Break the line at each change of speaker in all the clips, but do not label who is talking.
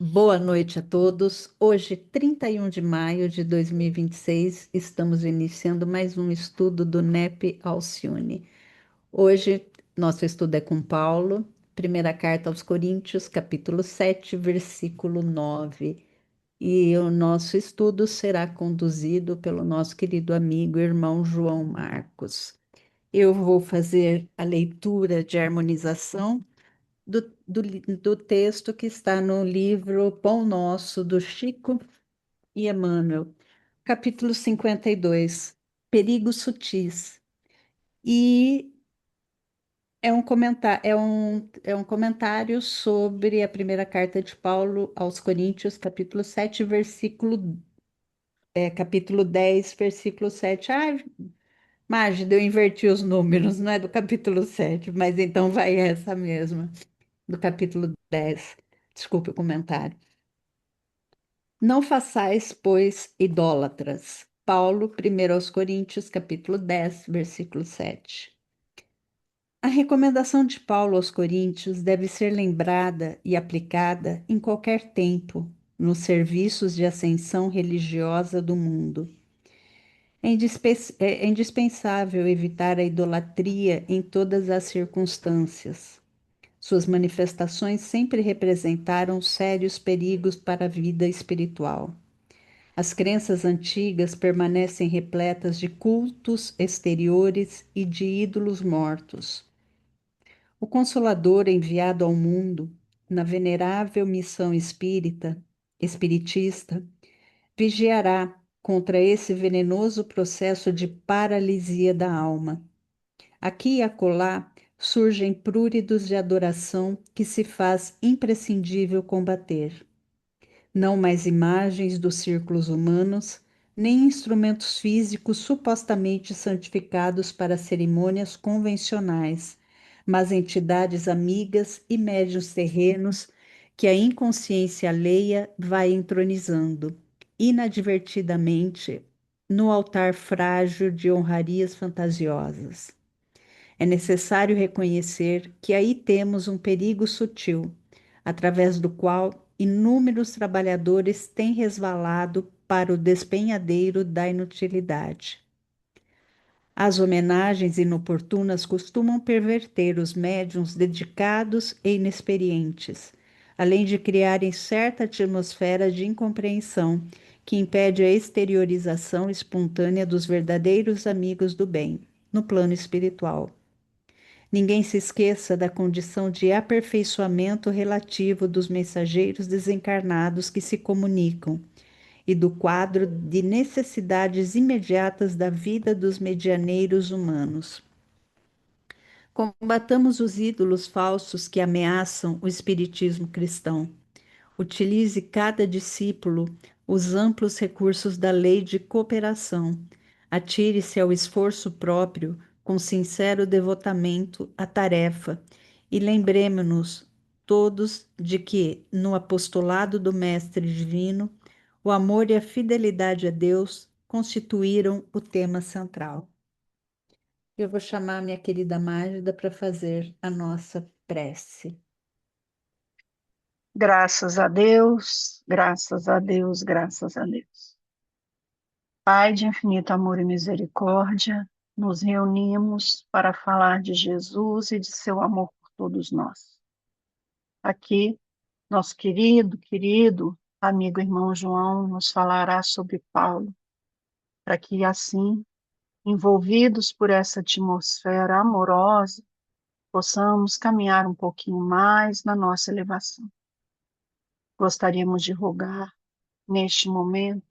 Boa noite a todos. Hoje, 31 de maio de 2026, estamos iniciando mais um estudo do NEP Alcione. Hoje, nosso estudo é com Paulo, primeira carta aos Coríntios, capítulo 7, versículo 9. E o nosso estudo será conduzido pelo nosso querido amigo, irmão João Marcos. Eu vou fazer a leitura de harmonização do texto que está no livro Pão Nosso, do Chico e Emmanuel, capítulo 52, Perigos Sutis. E é um comentário sobre a primeira carta de Paulo aos Coríntios, capítulo 7, capítulo 10, versículo 7. Mágida, eu inverti os números, não é do capítulo 7, mas então vai essa mesma, do capítulo 10. Desculpe o comentário. Não façais, pois, idólatras. Paulo, 1 aos Coríntios, capítulo 10, versículo 7. A recomendação de Paulo aos Coríntios deve ser lembrada e aplicada em qualquer tempo, nos serviços de ascensão religiosa do mundo. É indispensável evitar a idolatria em todas as circunstâncias. Suas manifestações sempre representaram sérios perigos para a vida espiritual. As crenças antigas permanecem repletas de cultos exteriores e de ídolos mortos. O Consolador enviado ao mundo, na venerável missão espiritista, vigiará contra esse venenoso processo de paralisia da alma. Aqui e acolá surgem pruridos de adoração que se faz imprescindível combater. Não mais imagens dos círculos humanos, nem instrumentos físicos supostamente santificados para cerimônias convencionais, mas entidades amigas e médiuns terrenos que a inconsciência alheia vai entronizando, inadvertidamente, no altar frágil de honrarias fantasiosas. É necessário reconhecer que aí temos um perigo sutil, através do qual inúmeros trabalhadores têm resvalado para o despenhadeiro da inutilidade. As homenagens inoportunas costumam perverter os médiuns dedicados e inexperientes, além de criarem certa atmosfera de incompreensão que impede a exteriorização espontânea dos verdadeiros amigos do bem, no plano espiritual. Ninguém se esqueça da condição de aperfeiçoamento relativo dos mensageiros desencarnados que se comunicam e do quadro de necessidades imediatas da vida dos medianeiros humanos. Combatamos os ídolos falsos que ameaçam o espiritismo cristão. Utilize cada discípulo os amplos recursos da lei de cooperação. Atire-se ao esforço próprio com sincero devotamento à tarefa e lembremos-nos todos de que, no apostolado do Mestre Divino, o amor e a fidelidade a Deus constituíram o tema central. Eu vou chamar minha querida Mágida para fazer a nossa prece.
Graças a Deus, graças a Deus, graças a Deus. Pai de infinito amor e misericórdia, nos reunimos para falar de Jesus e de seu amor por todos nós. Aqui, nosso querido amigo irmão João nos falará sobre Paulo, para que assim, envolvidos por essa atmosfera amorosa, possamos caminhar um pouquinho mais na nossa elevação. Gostaríamos de rogar, neste momento,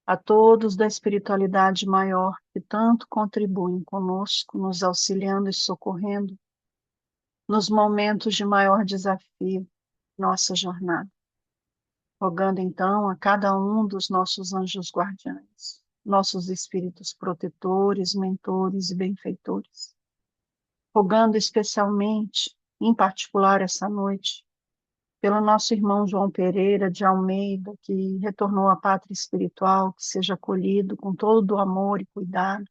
a todos da espiritualidade maior que tanto contribuem conosco, nos auxiliando e socorrendo nos momentos de maior desafio, nossa jornada. Rogando então a cada um dos nossos anjos guardiães, nossos espíritos protetores, mentores e benfeitores. Rogando especialmente, em particular essa noite, pelo nosso irmão João Pereira de Almeida, que retornou à pátria espiritual, que seja acolhido com todo o amor e cuidado.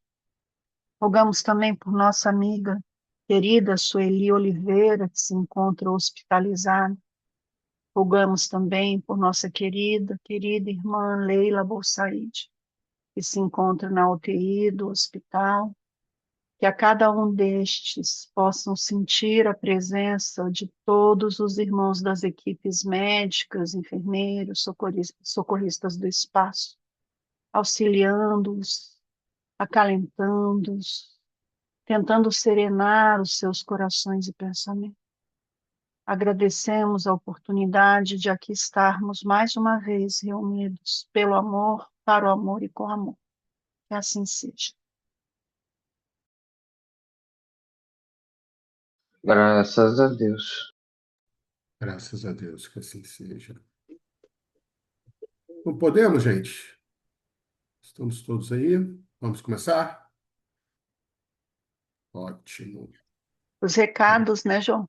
Rogamos também por nossa amiga querida Sueli Oliveira, que se encontra hospitalizada, Rogamos também por nossa querida irmã Leila Bolsaide, que se encontra na UTI do hospital, que a cada um destes possam sentir a presença de todos os irmãos das equipes médicas, enfermeiros, socorristas do espaço, auxiliando-os, acalentando-os, tentando serenar os seus corações e pensamentos. Agradecemos a oportunidade de aqui estarmos mais uma vez reunidos pelo amor, para o amor e com amor. Que assim seja.
Graças a Deus.
Graças a Deus que assim seja. Não podemos, gente? Estamos todos aí? Vamos começar? Ótimo.
Os recados, né, João?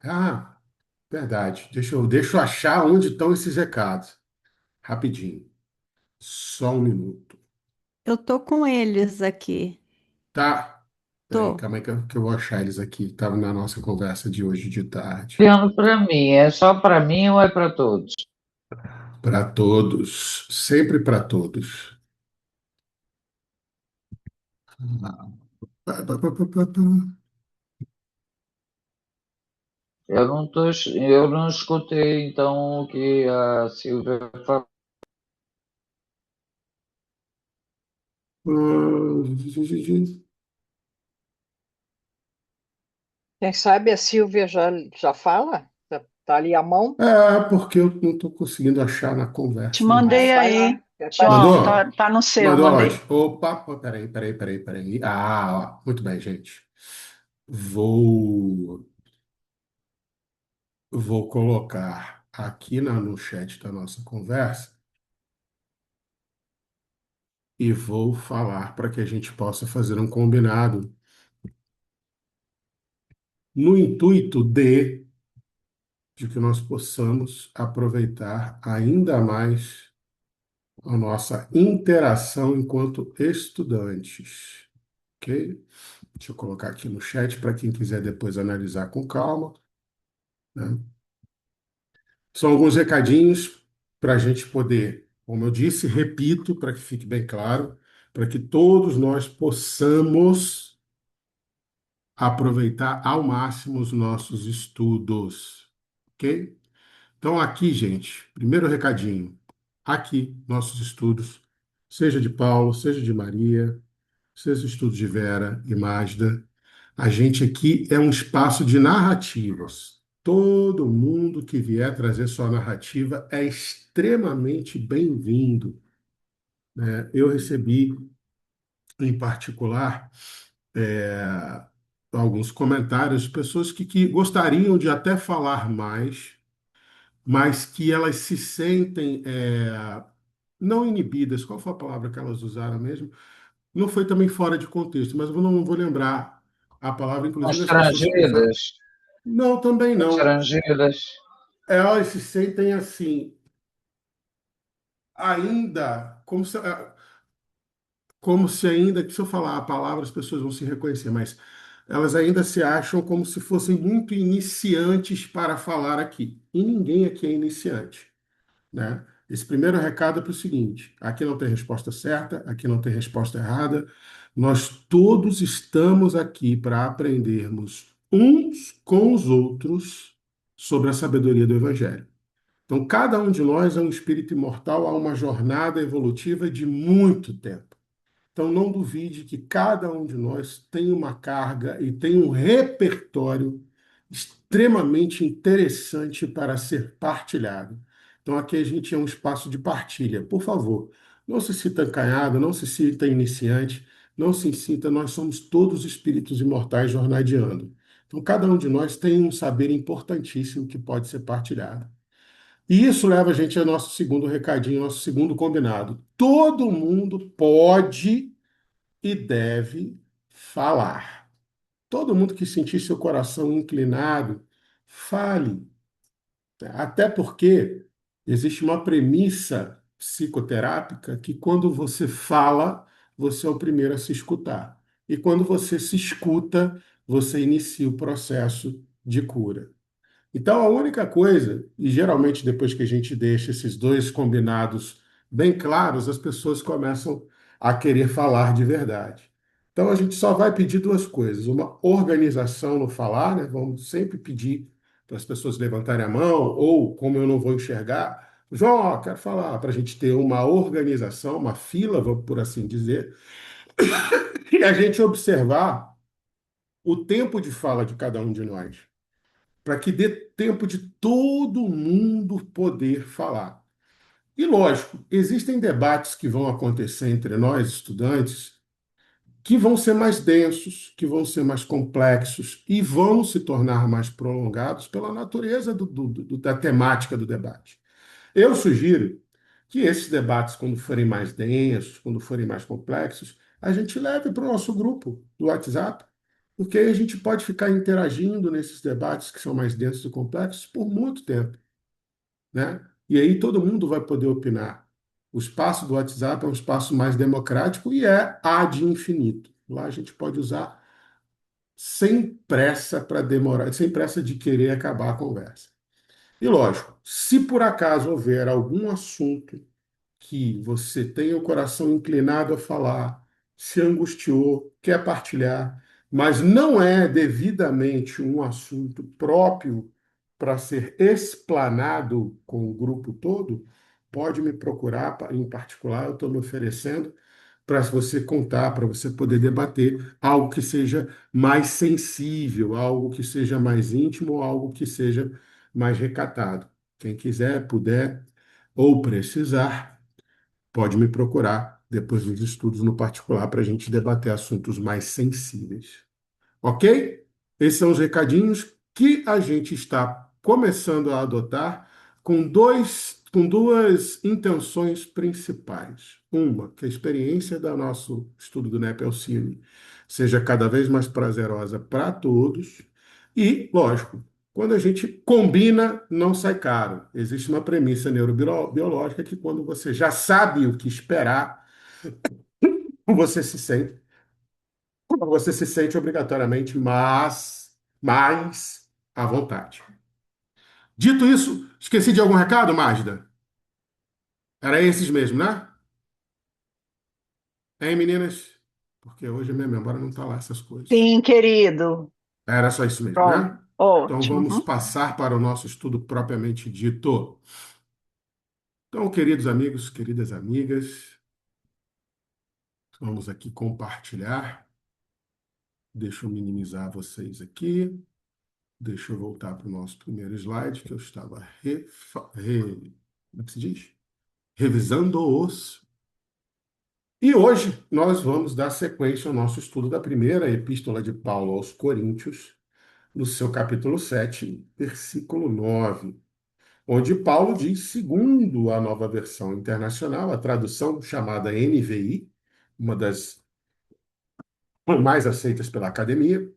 Ah, verdade. Deixa eu achar onde estão esses recados. Rapidinho. Só um minuto.
Eu tô com eles aqui.
Tá? Peraí,
Tô.
calma aí que eu vou achar eles aqui. Estava na nossa conversa de hoje de tarde.
Enviando para mim, é só para mim ou é para todos?
Para todos. Sempre para todos.
Eu não escutei então o que a Silvia falou.
Quem sabe a Silvia já fala? Já tá ali à mão?
Porque eu não estou conseguindo achar na
Te
conversa o
mandei
negócio.
Vai
aí,
lá. Já tá
João,
aqui.
Mandou?
tá no seu,
Mandou
mandei.
aonde? Opa, peraí. Ah, ó, muito bem, gente. Vou, vou colocar aqui no chat da nossa conversa e vou falar para que a gente possa fazer um combinado no intuito de que nós possamos aproveitar ainda mais a nossa interação enquanto estudantes. Ok? Deixa eu colocar aqui no chat para quem quiser depois analisar com calma, né? São alguns recadinhos para a gente poder, como eu disse, repito, para que fique bem claro, para que todos nós possamos aproveitar ao máximo os nossos estudos, ok? Então, aqui, gente, primeiro recadinho. Aqui, nossos estudos, seja de Paulo, seja de Maria, seja estudos de Vera e Magda. A gente aqui é um espaço de narrativas. Todo mundo que vier trazer sua narrativa é extremamente bem-vindo, né? Eu recebi, em particular, é, alguns comentários de pessoas que gostariam de até falar mais, mas que elas se sentem não inibidas. Qual foi a palavra que elas usaram mesmo? Não foi também fora de contexto, mas eu não vou lembrar a palavra, inclusive as pessoas que usaram.
Estrangeiras,
Não, também não.
estrangeiras.
Elas se sentem assim, ainda, como se ainda, que se eu falar a palavra, as pessoas vão se reconhecer, mas elas ainda se acham como se fossem muito iniciantes para falar aqui. E ninguém aqui é iniciante, né? Esse primeiro recado é para o seguinte: aqui não tem resposta certa, aqui não tem resposta errada. Nós todos estamos aqui para aprendermos uns com os outros sobre a sabedoria do Evangelho. Então, cada um de nós é um espírito imortal a uma jornada evolutiva de muito tempo. Então, não duvide que cada um de nós tem uma carga e tem um repertório extremamente interessante para ser partilhado. Então, aqui a gente é um espaço de partilha. Por favor, não se sinta acanhado, não se sinta iniciante, não se sinta, nós somos todos espíritos imortais jornadeando. Então, cada um de nós tem um saber importantíssimo que pode ser partilhado. E isso leva a gente ao nosso segundo recadinho, nosso segundo combinado. Todo mundo pode e deve falar. Todo mundo que sentir seu coração inclinado, fale. Até porque existe uma premissa psicoterápica que quando você fala, você é o primeiro a se escutar. E quando você se escuta, você inicia o processo de cura. Então, a única coisa, e geralmente depois que a gente deixa esses dois combinados bem claros, as pessoas começam a querer falar de verdade. Então, a gente só vai pedir duas coisas: uma organização no falar, né? Vamos sempre pedir para as pessoas levantarem a mão, ou como eu não vou enxergar, João, ó, quero falar, para a gente ter uma organização, uma fila, vamos por assim dizer, e a gente observar o tempo de fala de cada um de nós, para que dê tempo de todo mundo poder falar. E lógico, existem debates que vão acontecer entre nós, estudantes, que vão ser mais densos, que vão ser mais complexos e vão se tornar mais prolongados pela natureza da temática do debate. Eu sugiro que esses debates, quando forem mais densos, quando forem mais complexos, a gente leve para o nosso grupo do WhatsApp, porque aí a gente pode ficar interagindo nesses debates que são mais densos e complexos por muito tempo, né? E aí todo mundo vai poder opinar. O espaço do WhatsApp é um espaço mais democrático e é ad infinito. Lá a gente pode usar sem pressa para demorar, sem pressa de querer acabar a conversa. E lógico, se por acaso houver algum assunto que você tem o coração inclinado a falar, se angustiou, quer partilhar, mas não é devidamente um assunto próprio para ser explanado com o grupo todo, pode me procurar em particular, eu estou me oferecendo para você contar, para você poder debater algo que seja mais sensível, algo que seja mais íntimo, algo que seja mais recatado. Quem quiser, puder ou precisar, pode me procurar depois dos estudos no particular para a gente debater assuntos mais sensíveis. Ok? Esses são os recadinhos que a gente está começando a adotar com duas intenções principais. Uma, que a experiência do nosso estudo do NEP-Alcine seja cada vez mais prazerosa para todos. E, lógico, quando a gente combina, não sai caro. Existe uma premissa neurobiológica que quando você já sabe o que esperar, você se sente você se sente obrigatoriamente mais à vontade. Dito isso, esqueci de algum recado, Magda? Era esses mesmo, né? Hein, meninas? Porque hoje a minha memória não está lá essas coisas.
Sim, querido.
Era só isso mesmo,
Pronto.
né? Então
Ótimo.
vamos
Uhum.
passar para o nosso estudo propriamente dito. Então, queridos amigos, queridas amigas, vamos aqui compartilhar. Deixa eu minimizar vocês aqui. Deixa eu voltar para o nosso primeiro slide, que eu estava como é que se diz? Revisando-os. E hoje nós vamos dar sequência ao nosso estudo da primeira epístola de Paulo aos Coríntios, no seu capítulo 7, versículo 9, onde Paulo diz, segundo a nova versão internacional, a tradução chamada NVI, uma das mais aceitas pela academia,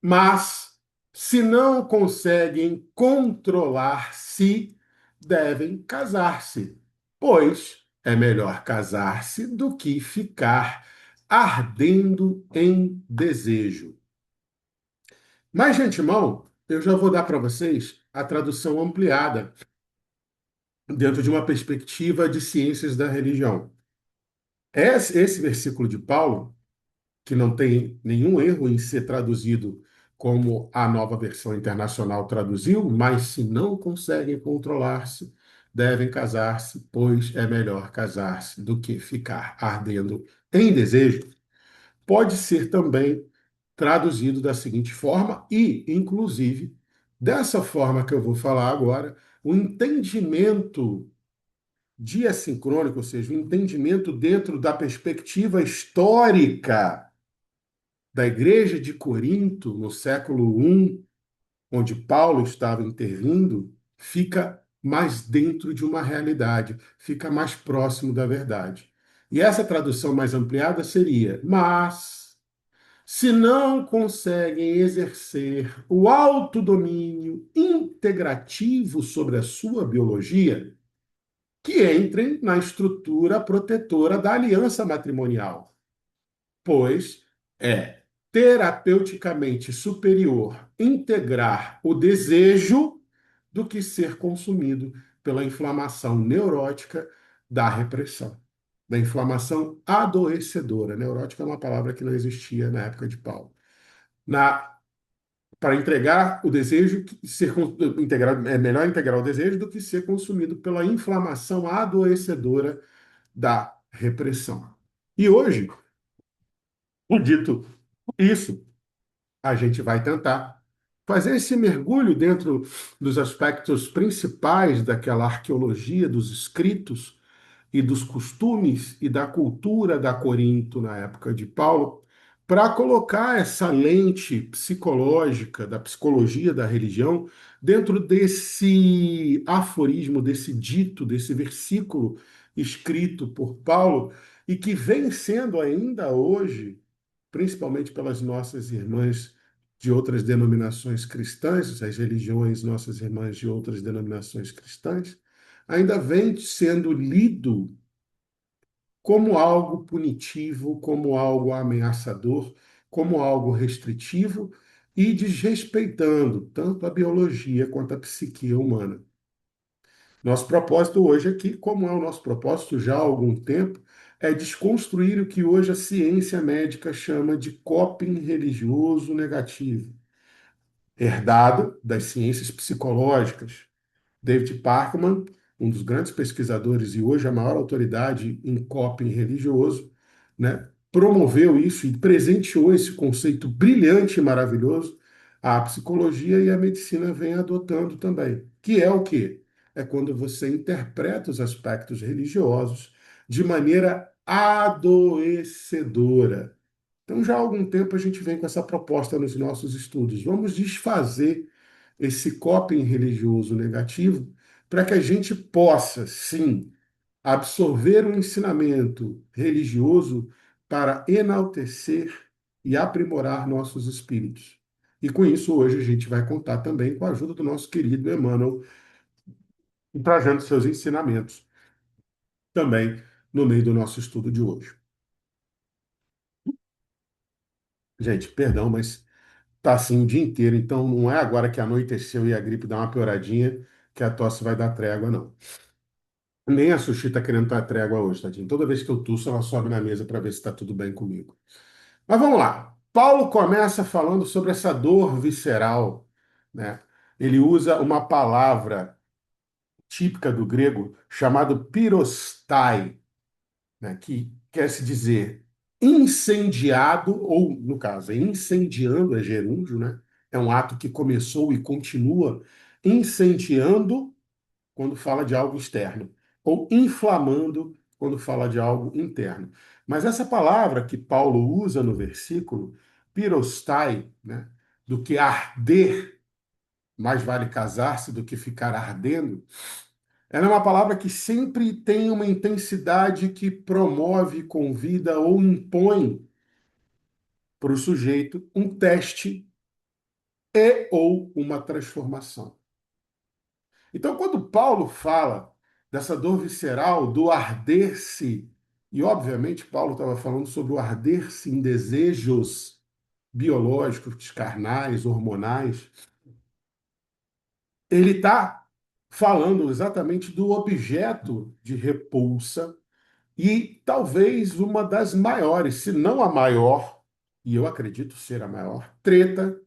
mas se não conseguem controlar-se, devem casar-se, pois é melhor casar-se do que ficar ardendo em desejo. Mas, de antemão, eu já vou dar para vocês a tradução ampliada dentro de uma perspectiva de ciências da religião. Esse versículo de Paulo, que não tem nenhum erro em ser traduzido como a nova versão internacional traduziu, mas se não conseguem controlar-se, devem casar-se, pois é melhor casar-se do que ficar ardendo em desejo, pode ser também traduzido da seguinte forma e, inclusive, dessa forma que eu vou falar agora, o entendimento diassincrônico, ou seja, o entendimento dentro da perspectiva histórica da igreja de Corinto, no século I, onde Paulo estava intervindo, fica mais dentro de uma realidade, fica mais próximo da verdade. E essa tradução mais ampliada seria: mas, se não conseguem exercer o autodomínio integrativo sobre a sua biologia, que entrem na estrutura protetora da aliança matrimonial, pois é terapeuticamente superior integrar o desejo do que ser consumido pela inflamação neurótica da repressão, da inflamação adoecedora. Neurótica é uma palavra que não existia na época de Paulo. Para entregar o desejo, é melhor integrar o desejo do que ser consumido pela inflamação adoecedora da repressão. E hoje, dito isso, a gente vai tentar fazer esse mergulho dentro dos aspectos principais daquela arqueologia dos escritos e dos costumes e da cultura da Corinto na época de Paulo, para colocar essa lente psicológica, da psicologia da religião, dentro desse aforismo, desse dito, desse versículo escrito por Paulo e que vem sendo ainda hoje, principalmente pelas nossas irmãs de outras denominações cristãs, as religiões, nossas irmãs de outras denominações cristãs, ainda vem sendo lido como algo punitivo, como algo ameaçador, como algo restritivo e desrespeitando tanto a biologia quanto a psique humana. Nosso propósito hoje aqui, como é o nosso propósito já há algum tempo, é desconstruir o que hoje a ciência médica chama de coping religioso negativo, herdado das ciências psicológicas. David Parkman, um dos grandes pesquisadores e hoje a maior autoridade em coping religioso, né, promoveu isso e presenteou esse conceito brilhante e maravilhoso à psicologia e a medicina vem adotando também, que é o quê? É quando você interpreta os aspectos religiosos de maneira adoecedora. Então, já há algum tempo a gente vem com essa proposta nos nossos estudos. Vamos desfazer esse coping religioso negativo para que a gente possa, sim, absorver o ensinamento religioso para enaltecer e aprimorar nossos espíritos. E com isso, hoje a gente vai contar também com a ajuda do nosso querido Emmanuel, trazendo seus ensinamentos também no meio do nosso estudo de hoje. Gente, perdão, mas tá assim o dia inteiro, então não é agora que anoiteceu e a gripe dá uma pioradinha que a tosse vai dar trégua, não. Nem a Sushi tá querendo dar trégua hoje, tadinho. Toda vez que eu tuço, ela sobe na mesa para ver se está tudo bem comigo. Mas vamos lá. Paulo começa falando sobre essa dor visceral, né? Ele usa uma palavra típica do grego chamado pirostai, né? Que quer se dizer incendiado, ou no caso, é incendiando, é gerúndio, né? É um ato que começou e continua incendiando quando fala de algo externo, ou inflamando quando fala de algo interno. Mas essa palavra que Paulo usa no versículo, pirostai, né, do que arder, mais vale casar-se do que ficar ardendo, ela é uma palavra que sempre tem uma intensidade que promove, convida ou impõe para o sujeito um teste e ou uma transformação. Então, quando Paulo fala dessa dor visceral, do arder-se, e obviamente Paulo estava falando sobre o arder-se em desejos biológicos, carnais, hormonais, ele está falando exatamente do objeto de repulsa e talvez uma das maiores, se não a maior, e eu acredito ser a maior, treta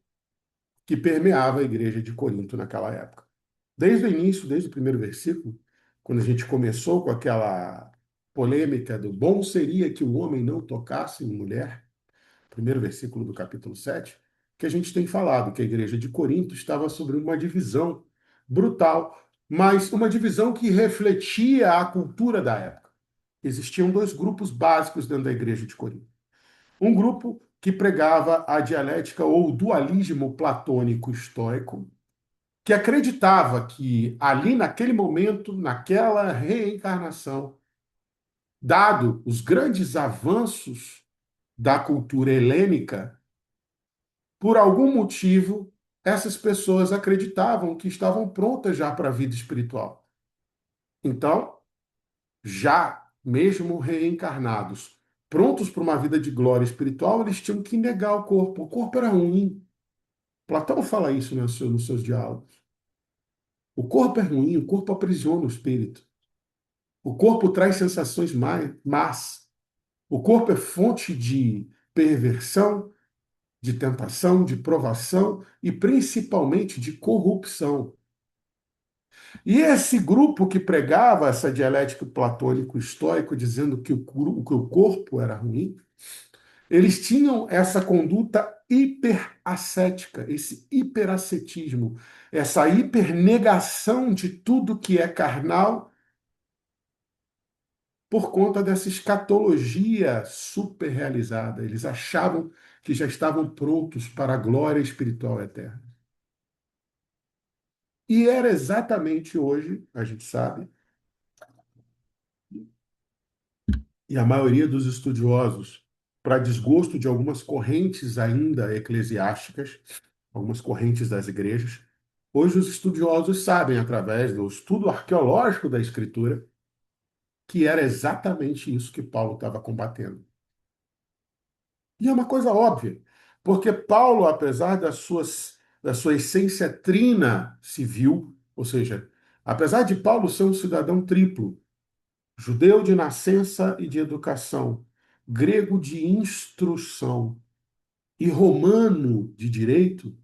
que permeava a igreja de Corinto naquela época. Desde o início, desde o primeiro versículo, quando a gente começou com aquela polêmica do bom seria que o homem não tocasse em mulher, primeiro versículo do capítulo 7, que a gente tem falado que a igreja de Corinto estava sobre uma divisão brutal, mas uma divisão que refletia a cultura da época. Existiam dois grupos básicos dentro da igreja de Corinto. Um grupo que pregava a dialética ou o dualismo platônico estoico, que acreditava que ali, naquele momento, naquela reencarnação, dado os grandes avanços da cultura helênica, por algum motivo, essas pessoas acreditavam que estavam prontas já para a vida espiritual. Então, já mesmo reencarnados, prontos para uma vida de glória espiritual, eles tinham que negar o corpo. O corpo era ruim. Platão fala isso nos seus diálogos. O corpo é ruim, o corpo aprisiona o espírito. O corpo traz sensações más. O corpo é fonte de perversão, de tentação, de provação e principalmente de corrupção. E esse grupo que pregava essa dialética platônico-estoico, dizendo que o corpo era ruim, eles tinham essa conduta hiperascética, esse hiperascetismo, essa hipernegação de tudo que é carnal por conta dessa escatologia superrealizada. Eles achavam que já estavam prontos para a glória espiritual eterna. E era exatamente hoje, a gente sabe, e a maioria dos estudiosos, para desgosto de algumas correntes ainda eclesiásticas, algumas correntes das igrejas, hoje os estudiosos sabem, através do estudo arqueológico da Escritura, que era exatamente isso que Paulo estava combatendo. E é uma coisa óbvia, porque Paulo, apesar da sua essência trina civil, ou seja, apesar de Paulo ser um cidadão triplo, judeu de nascença e de educação, grego de instrução e romano de direito,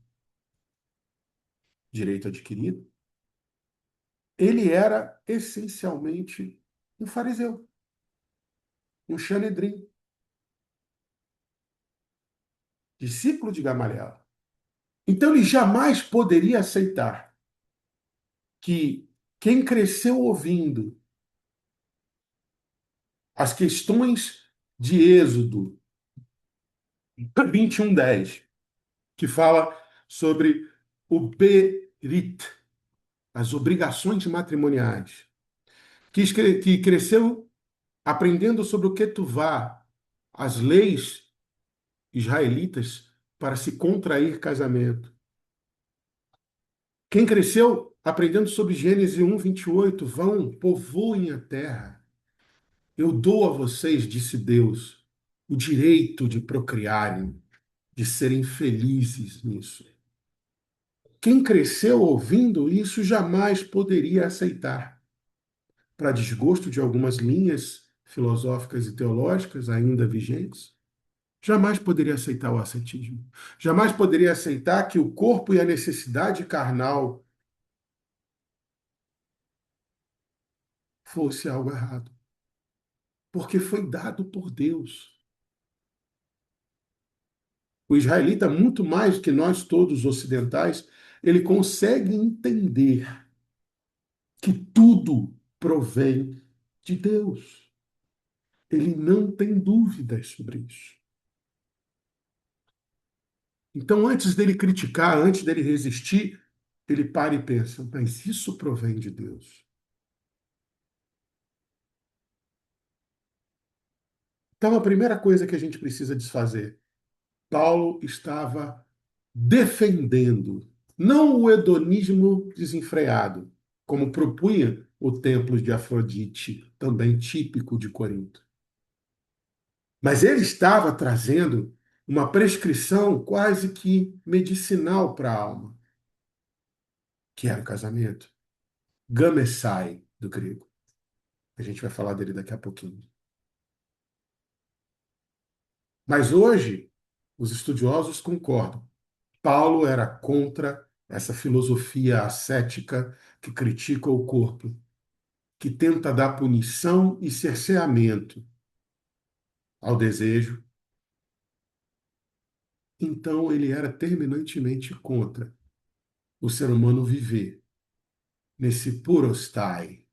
direito adquirido, ele era essencialmente um fariseu, um Sanedrim, discípulo de Gamaliel. Então ele jamais poderia aceitar que quem cresceu ouvindo as questões de Êxodo 21:10, que fala sobre o Berit, as obrigações matrimoniais, que cresceu aprendendo sobre o Ketuvá, as leis israelitas para se contrair casamento. Quem cresceu aprendendo sobre Gênesis 1:28, vão, povoem a terra. Eu dou a vocês, disse Deus, o direito de procriarem, de serem felizes nisso. Quem cresceu ouvindo isso jamais poderia aceitar, para desgosto de algumas linhas filosóficas e teológicas ainda vigentes, jamais poderia aceitar o ascetismo. Jamais poderia aceitar que o corpo e a necessidade carnal fosse algo errado. Porque foi dado por Deus. O israelita, muito mais que nós todos ocidentais, ele consegue entender que tudo provém de Deus. Ele não tem dúvidas sobre isso. Então, antes dele criticar, antes dele resistir, ele para e pensa, mas isso provém de Deus. Então, a primeira coisa que a gente precisa desfazer, Paulo estava defendendo, não o hedonismo desenfreado, como propunha o templo de Afrodite, também típico de Corinto. Mas ele estava trazendo uma prescrição quase que medicinal para a alma, que era o casamento. Gamesai, do grego. A gente vai falar dele daqui a pouquinho. Mas hoje, os estudiosos concordam. Paulo era contra essa filosofia ascética que critica o corpo, que tenta dar punição e cerceamento ao desejo. Então, ele era terminantemente contra o ser humano viver nesse purostai,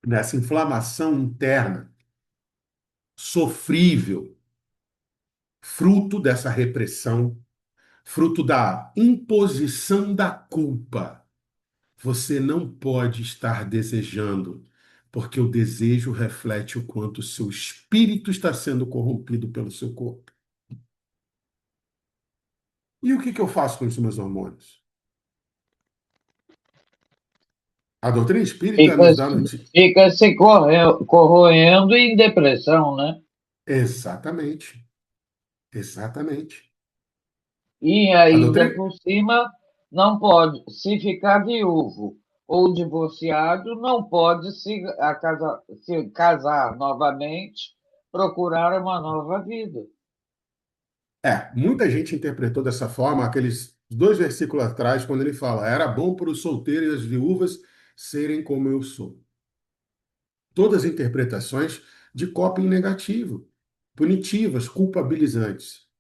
nessa inflamação interna, sofrível, fruto dessa repressão, fruto da imposição da culpa. Você não pode estar desejando, porque o desejo reflete o quanto o seu espírito está sendo corrompido pelo seu corpo. E o que eu faço com os meus hormônios? A doutrina espírita
Fica,
nos dá notícia.
fica se corroendo em depressão, né?
Exatamente, exatamente.
E
A
ainda
doutrina,
por cima, não pode, se ficar viúvo ou divorciado, não pode se casar novamente, procurar uma nova vida.
muita gente interpretou dessa forma aqueles 2 versículos atrás, quando ele fala: era bom para os solteiros e as viúvas serem como eu sou. Todas interpretações de coping negativo, punitivas, culpabilizantes.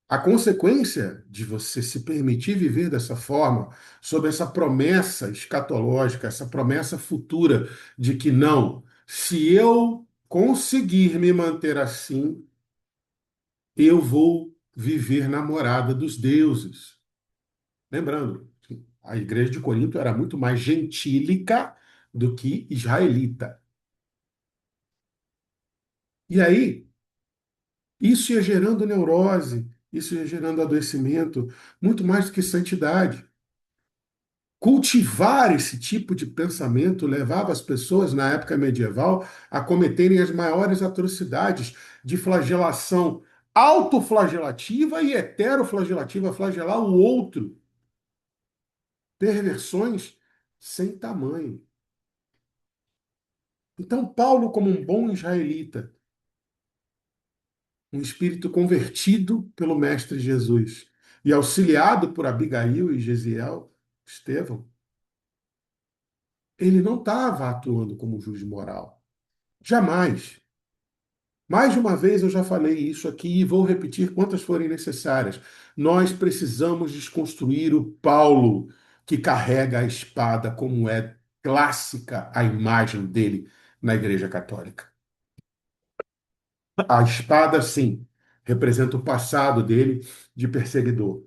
A consequência de você se permitir viver dessa forma, sob essa promessa escatológica, essa promessa futura de que não, se eu conseguir me manter assim, eu vou viver na morada dos deuses. Lembrando, a igreja de Corinto era muito mais gentílica do que israelita. E aí, isso ia gerando neurose, isso ia gerando adoecimento, muito mais do que santidade. Cultivar esse tipo de pensamento levava as pessoas, na época medieval, a cometerem as maiores atrocidades de flagelação autoflagelativa e heteroflagelativa, flagelar o outro. Perversões sem tamanho. Então, Paulo, como um bom israelita, um espírito convertido pelo Mestre Jesus e auxiliado por Abigail e Gesiel, Estevão, ele não estava atuando como juiz moral. Jamais. Mais de uma vez eu já falei isso aqui e vou repetir quantas forem necessárias. Nós precisamos desconstruir o Paulo que carrega a espada, como é clássica a imagem dele na Igreja Católica. A espada, sim, representa o passado dele de perseguidor.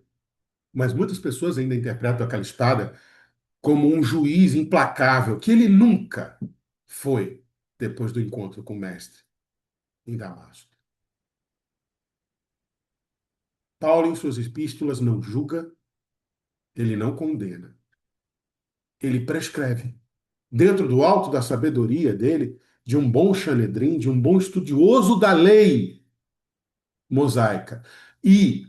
Mas muitas pessoas ainda interpretam aquela espada como um juiz implacável, que ele nunca foi depois do encontro com o Mestre em Damasco. Paulo, em suas epístolas, não julga, ele não condena, ele prescreve. Dentro do alto da sabedoria dele, de um bom Sanedrim, de um bom estudioso da lei mosaica e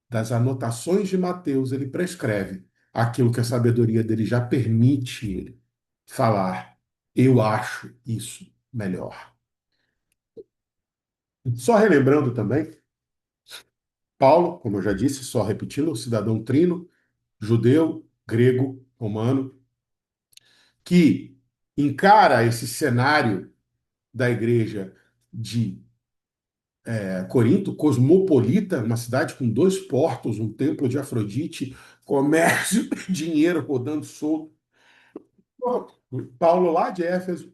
das anotações de Mateus, ele prescreve aquilo que a sabedoria dele já permite ele falar. Eu acho isso melhor. Só relembrando também, Paulo, como eu já disse, só repetindo, cidadão trino, judeu, grego, romano, que encara esse cenário da igreja de Corinto, cosmopolita, uma cidade com 2 portos, um templo de Afrodite, comércio, dinheiro rodando solto. Paulo, lá de Éfeso,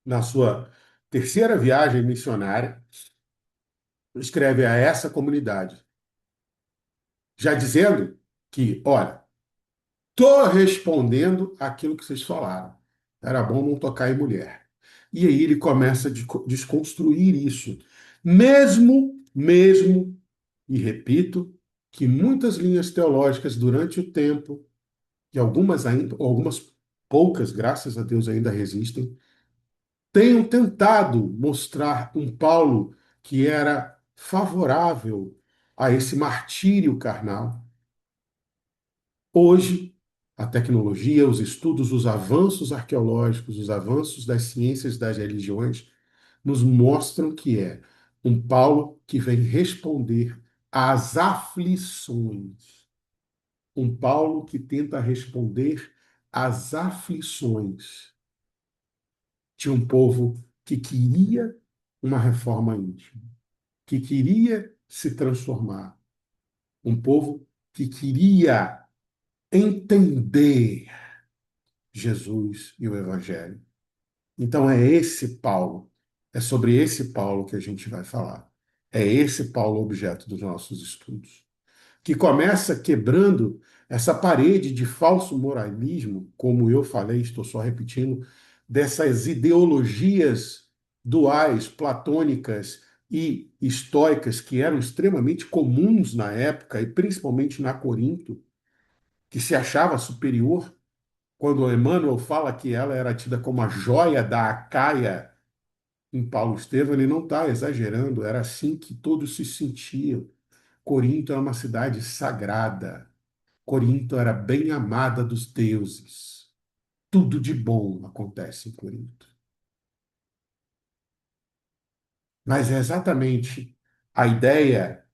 na sua terceira viagem missionária, escreve a essa comunidade, já dizendo que, olha, estou respondendo aquilo que vocês falaram. Era bom não tocar em mulher. E aí ele começa a desconstruir isso. Mesmo, e repito, que muitas linhas teológicas durante o tempo, e algumas ainda, algumas poucas, graças a Deus, ainda resistem, tenham tentado mostrar um Paulo que era favorável a esse martírio carnal. Hoje, a tecnologia, os estudos, os avanços arqueológicos, os avanços das ciências das religiões nos mostram que é um Paulo que vem responder às aflições. Um Paulo que tenta responder às aflições de um povo que queria uma reforma íntima, que queria se transformar, um povo que queria entender Jesus e o Evangelho. Então é esse Paulo, é sobre esse Paulo que a gente vai falar. É esse Paulo objeto dos nossos estudos, que começa quebrando essa parede de falso moralismo, como eu falei, estou só repetindo, dessas ideologias duais, platônicas e estoicas que eram extremamente comuns na época e principalmente na Corinto, que se achava superior, quando Emmanuel fala que ela era tida como a joia da Acaia em Paulo Estevão, ele não está exagerando, era assim que todos se sentiam. Corinto é uma cidade sagrada. Corinto era bem amada dos deuses. Tudo de bom acontece em Corinto. Mas é exatamente a ideia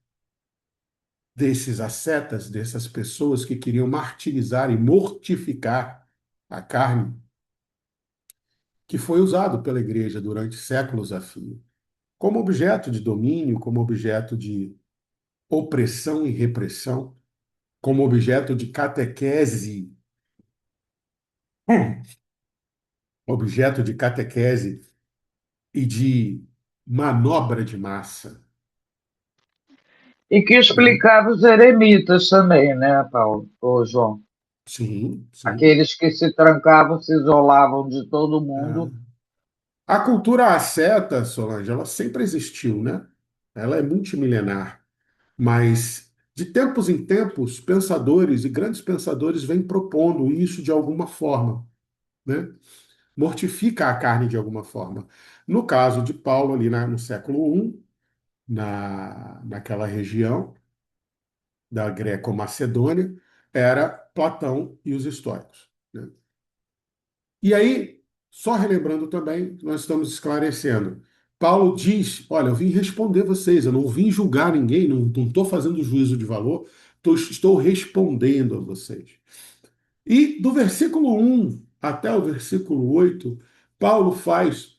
desses ascetas, dessas pessoas que queriam martirizar e mortificar a carne, que foi usado pela igreja durante séculos a fio, como objeto de domínio, como objeto de opressão e repressão, como objeto de catequese, objeto de catequese e de manobra de massa,
E que
né?
explicava os eremitas também, né, Paulo? Ô, João?
Sim, sim.
Aqueles que se trancavam, se isolavam de todo mundo.
Ah. A cultura asceta, Solange, ela sempre existiu, né? Ela é multimilenar, mas de tempos em tempos, pensadores e grandes pensadores vêm propondo isso de alguma forma, né? Mortifica a carne de alguma forma. No caso de Paulo, ali no século I, naquela região da Greco-Macedônia, era Platão e os estoicos, né? E aí, só relembrando também, nós estamos esclarecendo. Paulo diz: Olha, eu vim responder vocês, eu não vim julgar ninguém, não estou fazendo juízo de valor, estou respondendo a vocês. E do versículo 1 até o versículo 8, Paulo faz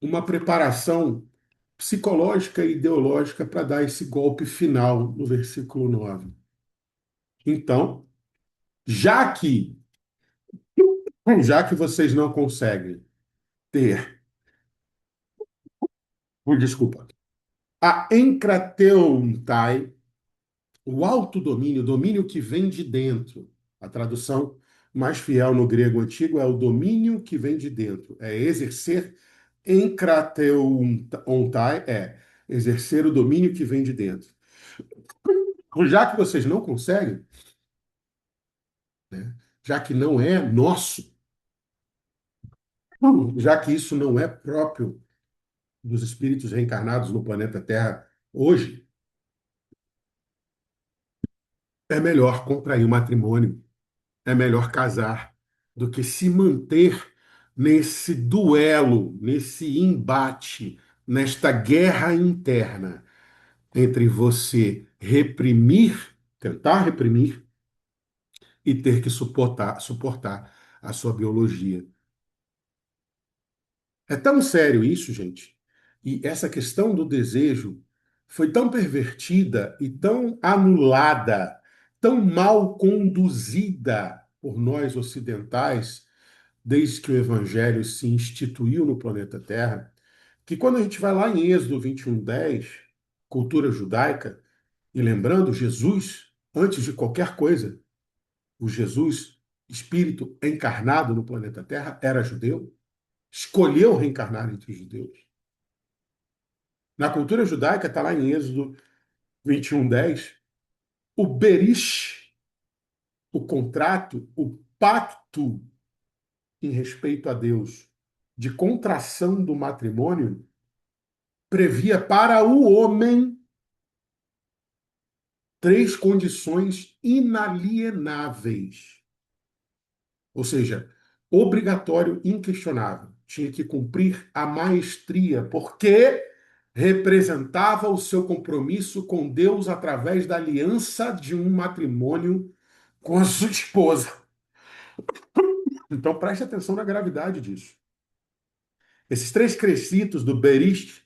uma preparação psicológica e ideológica para dar esse golpe final no versículo 9. Então, já que, já que vocês não conseguem ter, desculpa, a enkrateutai, o autodomínio, o domínio que vem de dentro. A tradução mais fiel no grego antigo é o domínio que vem de dentro. É exercer enkrateuontai, é exercer o domínio que vem de dentro. Já que vocês não conseguem, né, já que não é nosso, já que isso não é próprio dos espíritos reencarnados no planeta Terra hoje, é melhor contrair o matrimônio, é melhor casar do que se manter nesse duelo, nesse embate, nesta guerra interna entre você reprimir, tentar reprimir e ter que suportar a sua biologia. É tão sério isso, gente. E essa questão do desejo foi tão pervertida e tão anulada, tão mal conduzida por nós ocidentais, desde que o evangelho se instituiu no planeta Terra, que quando a gente vai lá em Êxodo 21:10, cultura judaica, e lembrando, Jesus, antes de qualquer coisa, o Jesus, espírito encarnado no planeta Terra, era judeu, escolheu reencarnar entre os judeus. Na cultura judaica, está lá em Êxodo 21:10, o berish, o contrato, o pacto em respeito a Deus de contração do matrimônio, previa para o homem três condições inalienáveis. Ou seja, obrigatório, inquestionável. Tinha que cumprir a maestria, porque representava o seu compromisso com Deus através da aliança de um matrimônio com a sua esposa. Então preste atenção na gravidade disso. Esses três crescidos do Berist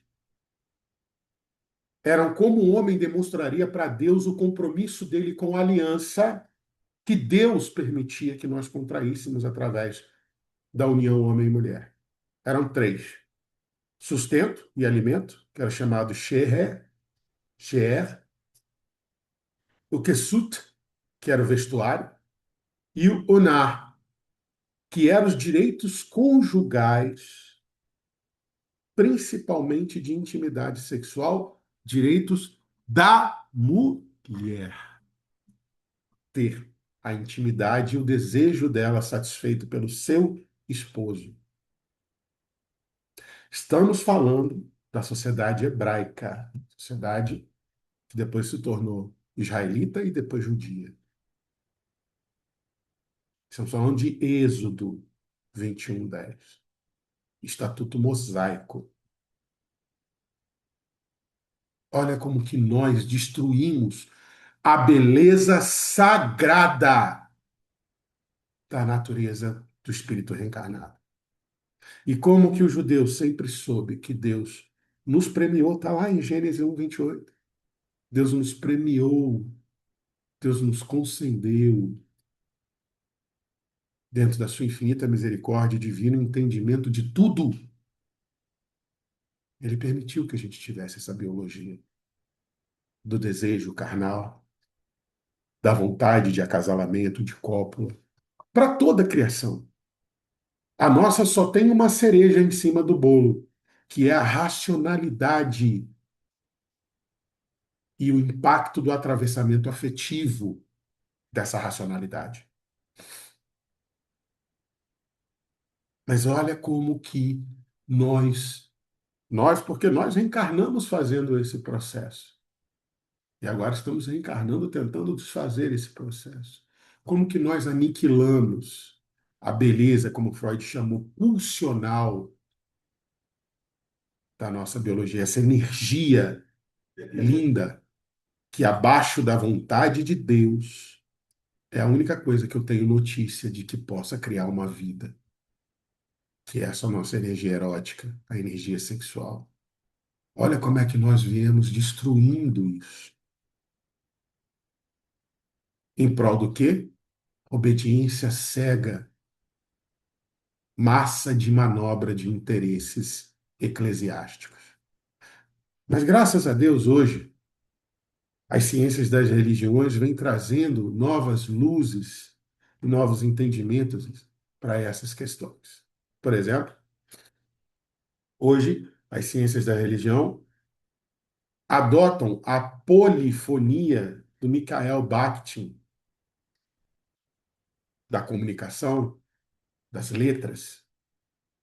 eram como um homem demonstraria para Deus o compromisso dele com a aliança que Deus permitia que nós contraíssemos através da união homem e mulher. Eram três: sustento e alimento, que era chamado she'er, o kesut, que era o vestuário, e o onar, que eram os direitos conjugais, principalmente de intimidade sexual, direitos da mulher ter. a intimidade e o desejo dela satisfeito pelo seu esposo. Estamos falando da sociedade hebraica, sociedade que depois se tornou israelita e depois judia. Estamos falando de Êxodo 21:10, Estatuto Mosaico. Olha como que nós destruímos a beleza sagrada da natureza do Espírito reencarnado. E como que o judeu sempre soube que Deus nos premiou, está lá em Gênesis 1:28. Deus nos premiou, Deus nos concedeu, dentro da sua infinita misericórdia e divino entendimento de tudo. Ele permitiu que a gente tivesse essa biologia do desejo carnal, da vontade de acasalamento, de cópula, para toda a criação. A nossa só tem uma cereja em cima do bolo, que é a racionalidade e o impacto do atravessamento afetivo dessa racionalidade. Mas olha como que porque nós reencarnamos fazendo esse processo. E agora estamos reencarnando, tentando desfazer esse processo. Como que nós aniquilamos a beleza, como Freud chamou, pulsional da nossa biologia, essa energia linda que abaixo da vontade de Deus é a única coisa que eu tenho notícia de que possa criar uma vida, que é essa nossa energia erótica, a energia sexual. Olha como é que nós viemos destruindo isso. Em prol do quê? Obediência cega, massa de manobra de interesses eclesiásticos. Mas graças a Deus, hoje, as ciências das religiões vêm trazendo novas luzes e novos entendimentos para essas questões. Por exemplo, hoje, as ciências da religião adotam a polifonia do Mikhail Bakhtin, da comunicação, das letras.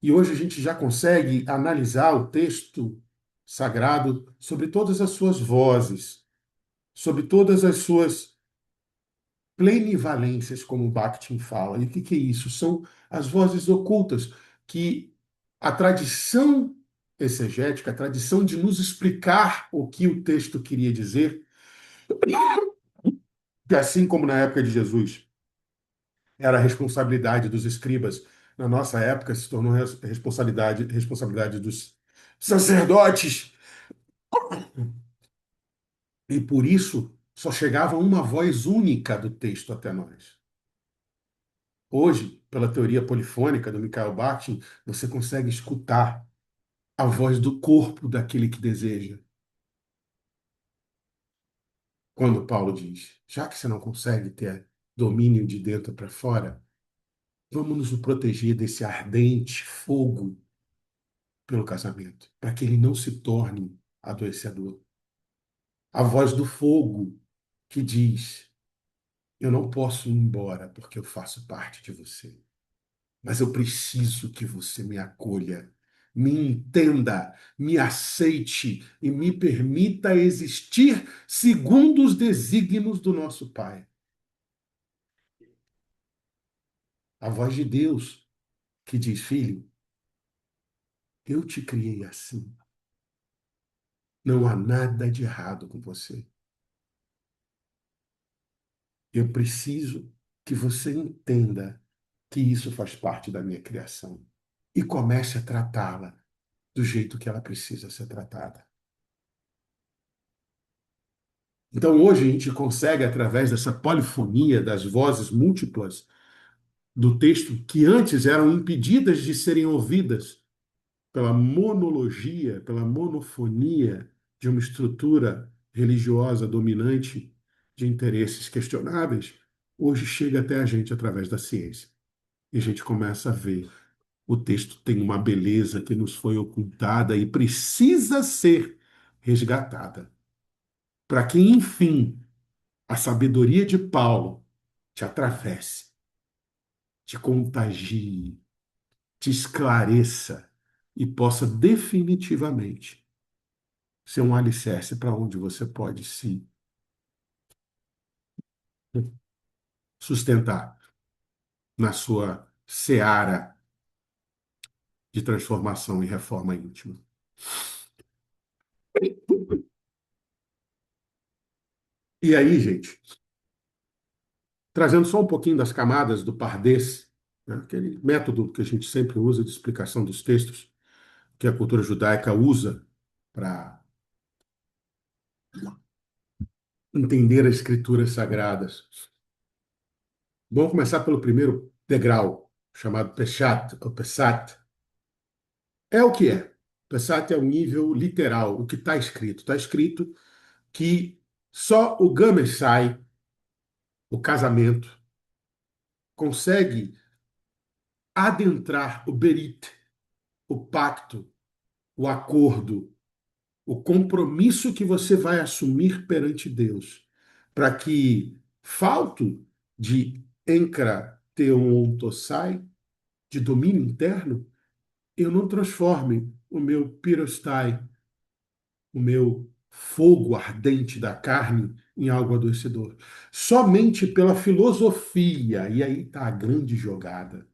E hoje a gente já consegue analisar o texto sagrado sobre todas as suas vozes, sobre todas as suas plenivalências, como Bakhtin fala. E o que é isso? São as vozes ocultas que a tradição exegética, a tradição de nos explicar o que o texto queria dizer, que assim como na época de Jesus era a responsabilidade dos escribas, na nossa época se tornou responsabilidade dos sacerdotes, e por isso só chegava uma voz única do texto até nós. Hoje, pela teoria polifônica do Mikhail Bakhtin, você consegue escutar a voz do corpo daquele que deseja. Quando Paulo diz, já que você não consegue ter domínio de dentro para fora, vamos nos proteger desse ardente fogo pelo casamento, para que ele não se torne adoecedor. A voz do fogo que diz, eu não posso ir embora porque eu faço parte de você. Mas eu preciso que você me acolha, me entenda, me aceite e me permita existir segundo os desígnios do nosso Pai. A voz de Deus que diz, filho, eu te criei assim. Não há nada de errado com você. Eu preciso que você entenda que isso faz parte da minha criação e comece a tratá-la do jeito que ela precisa ser tratada. Então, hoje, a gente consegue, através dessa polifonia das vozes múltiplas do texto, que antes eram impedidas de serem ouvidas pela monologia, pela monofonia de uma estrutura religiosa dominante de interesses questionáveis, hoje chega até a gente através da ciência. E a gente começa a ver o texto tem uma beleza que nos foi ocultada e precisa ser resgatada. Para que, enfim, a sabedoria de Paulo te atravesse, te contagie, te esclareça e possa definitivamente ser um alicerce para onde você pode se sustentar na sua seara de transformação e reforma íntima. E aí, gente, trazendo só um pouquinho das camadas do Pardês, né, aquele método que a gente sempre usa de explicação dos textos, que a cultura judaica usa para entender as escrituras sagradas. Vamos começar pelo primeiro degrau, chamado Peshat, ou Pesat. É o que é. Pesat é o nível literal, o que está escrito. Está escrito que só o Gamessai, o casamento, consegue adentrar o Berit, o pacto, o acordo, o compromisso que você vai assumir perante Deus, para que falto de encrateontosai, de domínio interno, eu não transforme o meu pirostai, o meu fogo ardente da carne, em algo adoecedor. Somente pela filosofia, e aí está a grande jogada.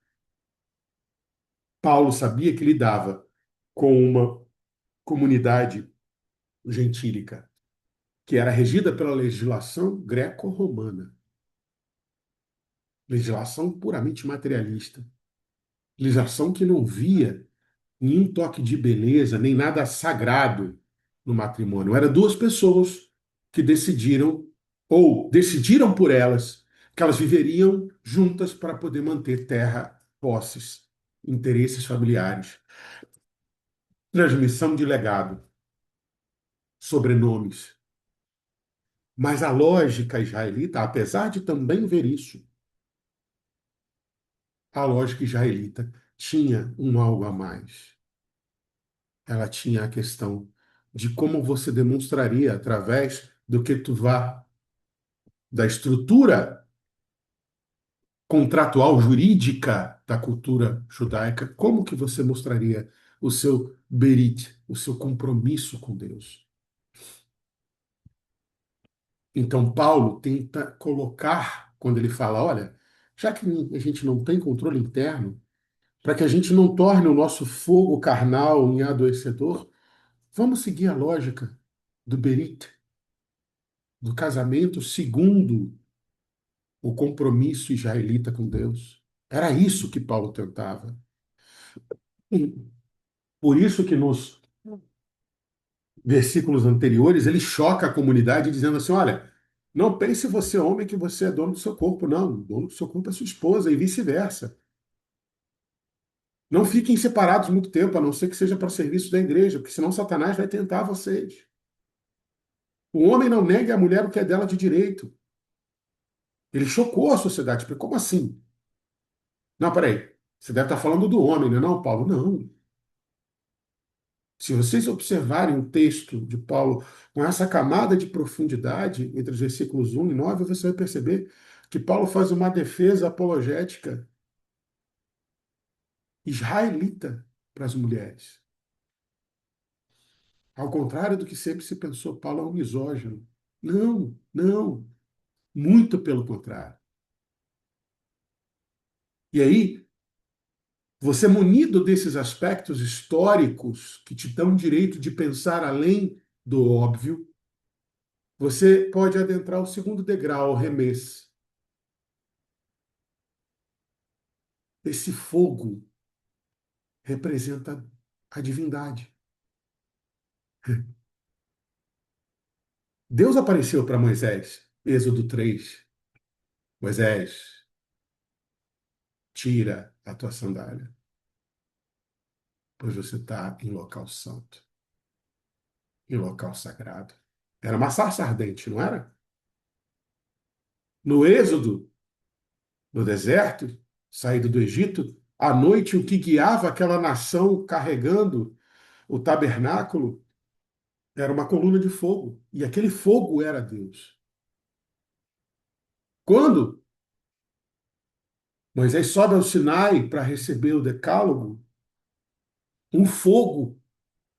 Paulo sabia que lidava com uma comunidade gentílica que era regida pela legislação greco-romana, legislação puramente materialista, legislação que não via nenhum toque de beleza, nem nada sagrado no matrimônio. Eram duas pessoas que decidiram, ou decidiram por elas, que elas viveriam juntas para poder manter terra, posses, interesses familiares, transmissão de legado, sobrenomes. Mas a lógica israelita, apesar de também ver isso, a lógica israelita tinha um algo a mais. Ela tinha a questão de como você demonstraria através do que tu vá da estrutura contratual jurídica da cultura judaica, como que você mostraria o seu berit, o seu compromisso com Deus. Então Paulo tenta colocar quando ele fala, olha, já que a gente não tem controle interno, para que a gente não torne o nosso fogo carnal em adoecedor, vamos seguir a lógica do berit, do casamento segundo o compromisso israelita com Deus. Era isso que Paulo tentava. E por isso que nos versículos anteriores ele choca a comunidade dizendo assim, olha, não pense você, homem, que você é dono do seu corpo. Não, o dono do seu corpo é sua esposa e vice-versa. Não fiquem separados muito tempo, a não ser que seja para serviço da igreja, porque senão Satanás vai tentar vocês. O homem não nega à mulher o que é dela de direito. Ele chocou a sociedade. Como assim? Não, peraí. Você deve estar falando do homem, não é não, Paulo? Não. Se vocês observarem o texto de Paulo com essa camada de profundidade entre os versículos 1 e 9, você vai perceber que Paulo faz uma defesa apologética israelita para as mulheres. Ao contrário do que sempre se pensou, Paulo é um misógino. Não, não. Muito pelo contrário. E aí, você munido desses aspectos históricos que te dão direito de pensar além do óbvio, você pode adentrar o segundo degrau, o remês. Esse fogo representa a divindade. Deus apareceu para Moisés, Êxodo 3. Moisés, tira a tua sandália, pois você está em local santo, em local sagrado. Era uma sarça ardente, não era? No Êxodo, no deserto, saído do Egito, à noite o que guiava aquela nação carregando o tabernáculo era uma coluna de fogo. E aquele fogo era Deus. Quando Moisés sobe ao Sinai para receber o decálogo, um fogo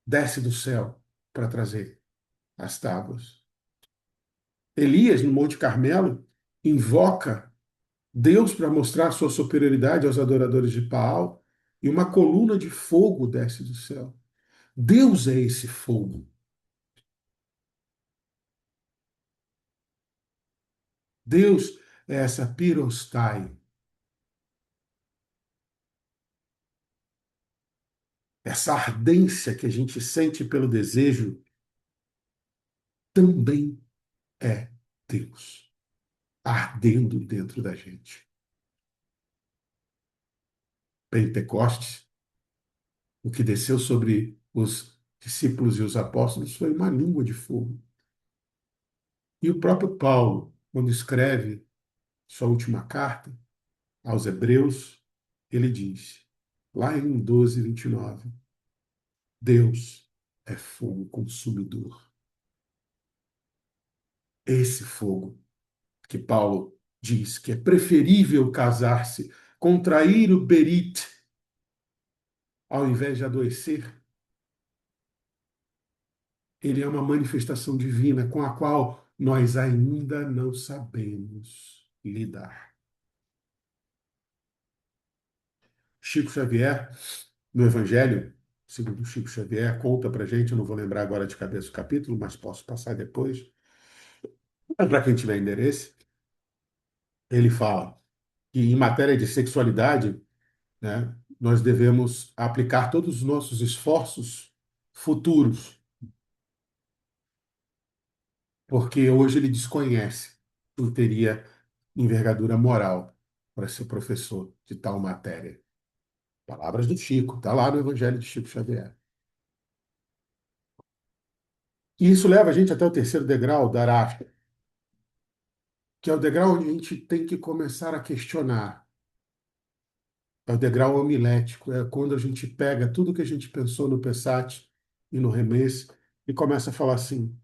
desce do céu para trazer as tábuas. Elias, no Monte Carmelo, invoca Deus para mostrar sua superioridade aos adoradores de Baal, e uma coluna de fogo desce do céu. Deus é esse fogo. Deus é essa pirostai, essa ardência que a gente sente pelo desejo, também é Deus ardendo dentro da gente. Pentecostes, o que desceu sobre os discípulos e os apóstolos foi uma língua de fogo. E o próprio Paulo, quando escreve sua última carta aos Hebreus, ele diz, lá em 12, 29, Deus é fogo consumidor. Esse fogo que Paulo diz que é preferível casar-se, contrair o berit, ao invés de adoecer, ele é uma manifestação divina com a qual nós ainda não sabemos lidar. Chico Xavier, no Evangelho, segundo Chico Xavier, conta para gente, eu não vou lembrar agora de cabeça o capítulo, mas posso passar depois, para quem tiver interesse, ele fala que em matéria de sexualidade, né, nós devemos aplicar todos os nossos esforços futuros, porque hoje ele desconhece quem teria envergadura moral para ser professor de tal matéria. Palavras do Chico, está lá no Evangelho de Chico Xavier. E isso leva a gente até o terceiro degrau da Arasca, que é o degrau onde a gente tem que começar a questionar. É o degrau homilético, é quando a gente pega tudo que a gente pensou no Pessat e no Remesse e começa a falar assim: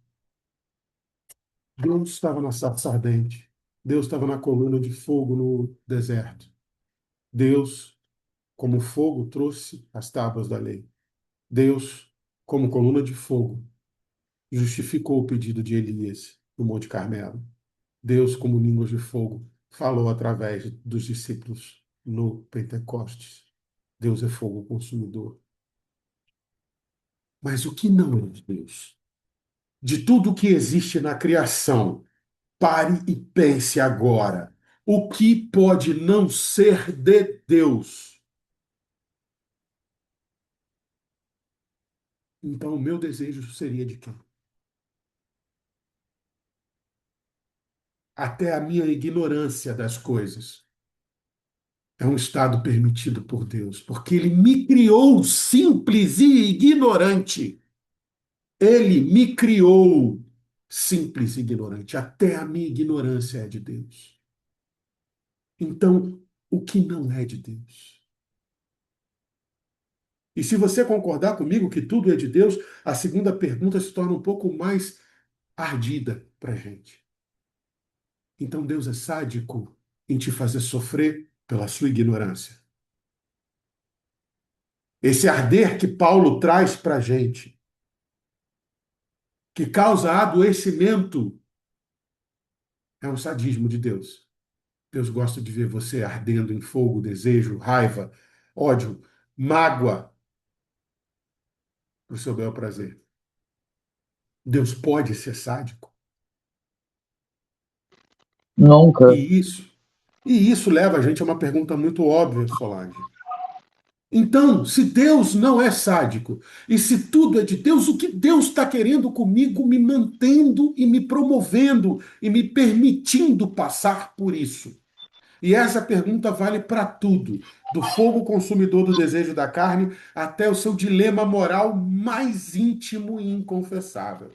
Deus estava na sarça ardente, Deus estava na coluna de fogo no deserto. Deus, como fogo, trouxe as tábuas da lei. Deus, como coluna de fogo, justificou o pedido de Elias no Monte Carmelo. Deus, como línguas de fogo, falou através dos discípulos no Pentecostes. Deus é fogo consumidor. Mas o que não é de Deus? De tudo que existe na criação, pare e pense agora. O que pode não ser de Deus? Então, o meu desejo seria de quem? Até a minha ignorância das coisas é um estado permitido por Deus, porque Ele me criou simples e ignorante. Ele me criou simples e ignorante. Até a minha ignorância é de Deus. Então, o que não é de Deus? E se você concordar comigo que tudo é de Deus, a segunda pergunta se torna um pouco mais ardida para a gente. Então, Deus é sádico em te fazer sofrer pela sua ignorância. Esse arder que Paulo traz para a gente, que causa adoecimento, é um sadismo de Deus. Deus gosta de ver você ardendo em fogo, desejo, raiva, ódio, mágoa, para o seu bel prazer. Deus pode ser sádico.
Nunca.
E isso, e isso leva a gente a uma pergunta muito óbvia, Solange. Então, se Deus não é sádico, e se tudo é de Deus, o que Deus está querendo comigo, me mantendo e me promovendo e me permitindo passar por isso? E essa pergunta vale para tudo, do fogo consumidor do desejo da carne até o seu dilema moral mais íntimo e inconfessável.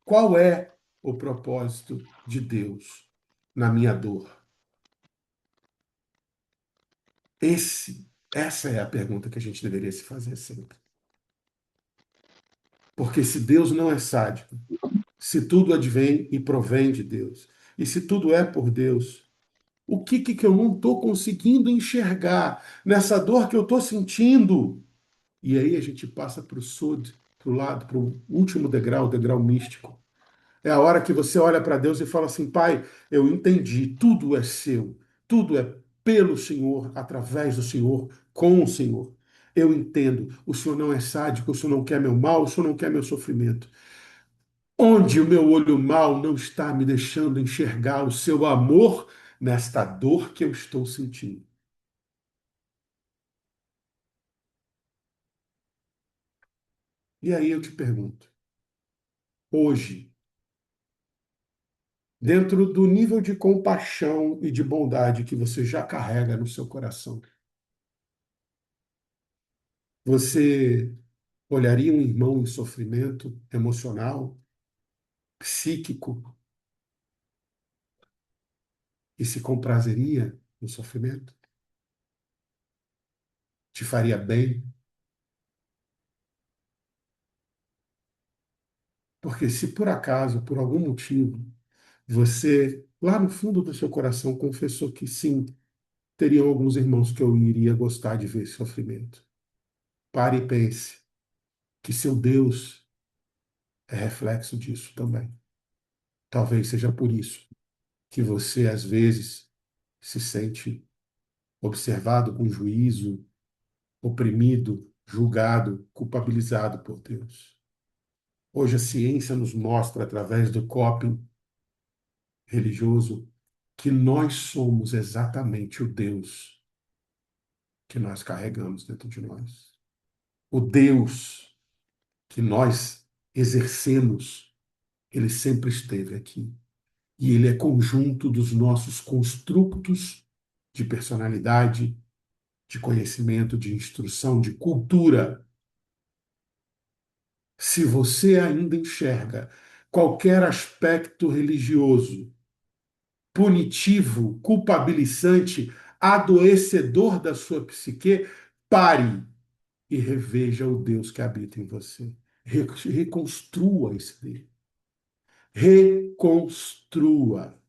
Qual é o propósito de Deus na minha dor? Essa é a pergunta que a gente deveria se fazer sempre. Porque se Deus não é sádico, se tudo advém e provém de Deus, e se tudo é por Deus, O que eu não estou conseguindo enxergar nessa dor que eu estou sentindo? E aí a gente passa para o sud, para o lado, para o último degrau, o degrau místico. É a hora que você olha para Deus e fala assim: Pai, eu entendi, tudo é seu, tudo é pelo Senhor, através do Senhor, com o Senhor. Eu entendo, o Senhor não é sádico, o Senhor não quer meu mal, o Senhor não quer meu sofrimento. Onde o meu olho mau não está me deixando enxergar o seu amor nesta dor que eu estou sentindo. E aí eu te pergunto, hoje, dentro do nível de compaixão e de bondade que você já carrega no seu coração, você olharia um irmão em sofrimento emocional, psíquico, e se comprazeria no sofrimento? Te faria bem? Porque se por acaso, por algum motivo, você, lá no fundo do seu coração, confessou que sim, teriam alguns irmãos que eu iria gostar de ver esse sofrimento. Pare e pense que seu Deus é reflexo disso também. Talvez seja por isso que você, às vezes, se sente observado com juízo, oprimido, julgado, culpabilizado por Deus. Hoje a ciência nos mostra, através do coping religioso, que nós somos exatamente o Deus que nós carregamos dentro de nós. O Deus que nós exercemos, ele sempre esteve aqui. E ele é conjunto dos nossos construtos de personalidade, de conhecimento, de instrução, de cultura. Se você ainda enxerga qualquer aspecto religioso punitivo, culpabilizante, adoecedor da sua psique, pare e reveja o Deus que habita em você. Reconstrua esse Deus. Reconstrua.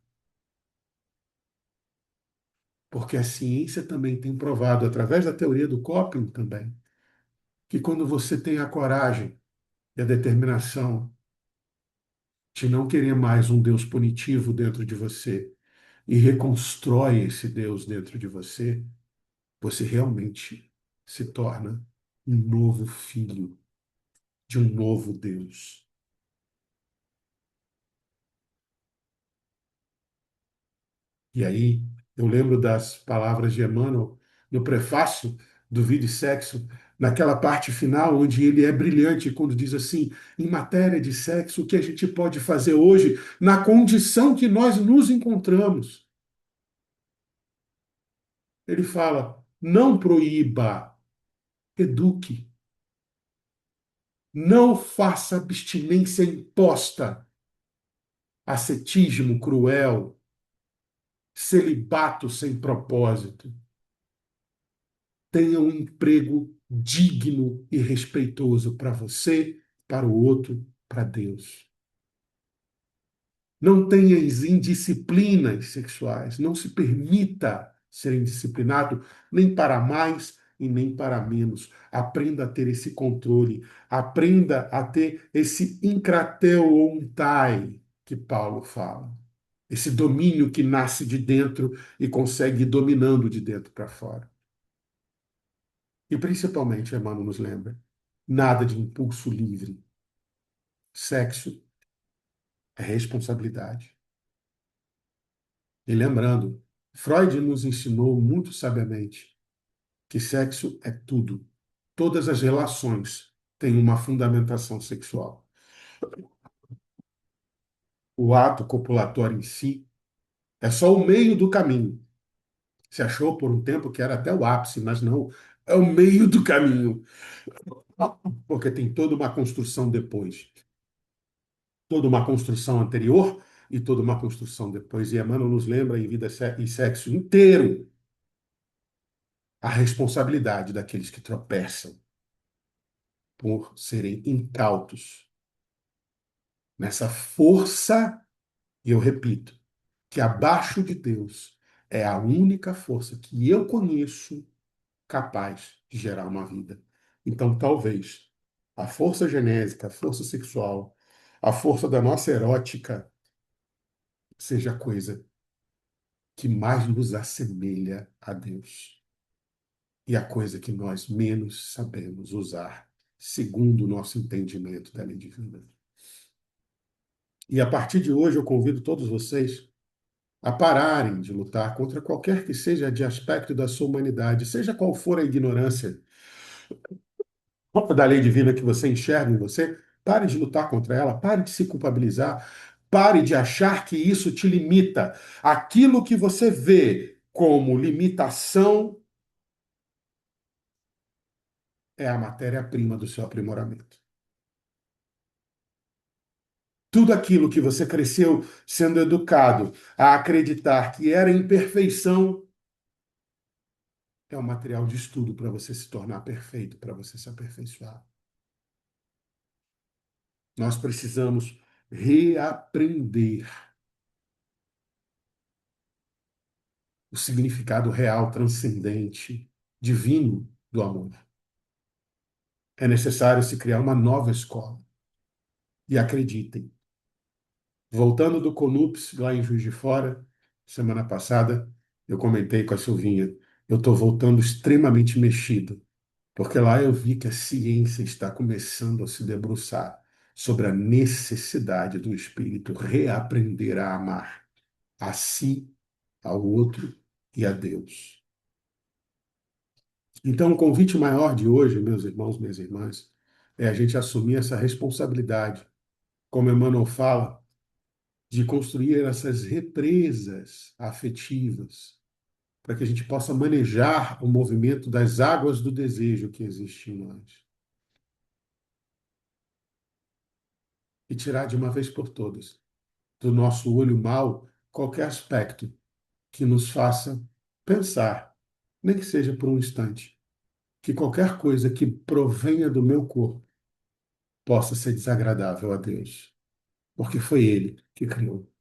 Porque a ciência também tem provado, através da teoria do coping também, que quando você tem a coragem e a determinação de não querer mais um Deus punitivo dentro de você e reconstrói esse Deus dentro de você, você realmente se torna um novo filho de um novo Deus. E aí eu lembro das palavras de Emmanuel no prefácio do Vida e Sexo, naquela parte final onde ele é brilhante quando diz assim: em matéria de sexo, o que a gente pode fazer hoje na condição que nós nos encontramos? Ele fala: não proíba, eduque. Não faça abstinência imposta, ascetismo cruel, celibato sem propósito. Tenha um emprego digno e respeitoso para você, para o outro, para Deus. Não tenha indisciplinas sexuais. Não se permita ser indisciplinado nem para mais e nem para menos. Aprenda a ter esse controle. Aprenda a ter esse enkrateuontai que Paulo fala. Esse domínio que nasce de dentro e consegue ir dominando de dentro para fora. E principalmente, Emmanuel nos lembra, nada de impulso livre. Sexo é responsabilidade. E lembrando, Freud nos ensinou muito sabiamente que sexo é tudo. Todas as relações têm uma fundamentação sexual. O ato copulatório em si é só o meio do caminho. Se achou por um tempo que era até o ápice, mas não, é o meio do caminho, porque tem toda uma construção depois, toda uma construção anterior e toda uma construção depois. E Emmanuel nos lembra em Vida e Sexo inteiro a responsabilidade daqueles que tropeçam por serem incautos nessa força, e eu repito, que abaixo de Deus É a única força que eu conheço capaz de gerar uma vida. Então, talvez a força genésica, a força sexual, a força da nossa erótica seja a coisa que mais nos assemelha a Deus e a coisa que nós menos sabemos usar, segundo o nosso entendimento da lei divina. E a partir de hoje eu convido todos vocês a pararem de lutar contra qualquer que seja de aspecto da sua humanidade, seja qual for a ignorância da lei divina que você enxerga em você, pare de lutar contra ela, pare de se culpabilizar, pare de achar que isso te limita. Aquilo que você vê como limitação é a matéria-prima do seu aprimoramento. Tudo aquilo que você cresceu sendo educado a acreditar que era imperfeição é um material de estudo para você se tornar perfeito, para você se aperfeiçoar. Nós precisamos reaprender o significado real, transcendente, divino do amor. É necessário se criar uma nova escola. E acreditem, voltando do CONUPS, lá em Juiz de Fora, semana passada, eu comentei com a Silvinha, eu estou voltando extremamente mexido, porque lá eu vi que a ciência está começando a se debruçar sobre a necessidade do espírito reaprender a amar a si, ao outro e a Deus. Então, o convite maior de hoje, meus irmãos, minhas irmãs, é a gente assumir essa responsabilidade, como Emmanuel fala, de construir essas represas afetivas, para que a gente possa manejar o movimento das águas do desejo que existe em nós. E tirar de uma vez por todas do nosso olho mau qualquer aspecto que nos faça pensar, nem que seja por um instante, que qualquer coisa que provenha do meu corpo possa ser desagradável a Deus, porque foi Ele que criou.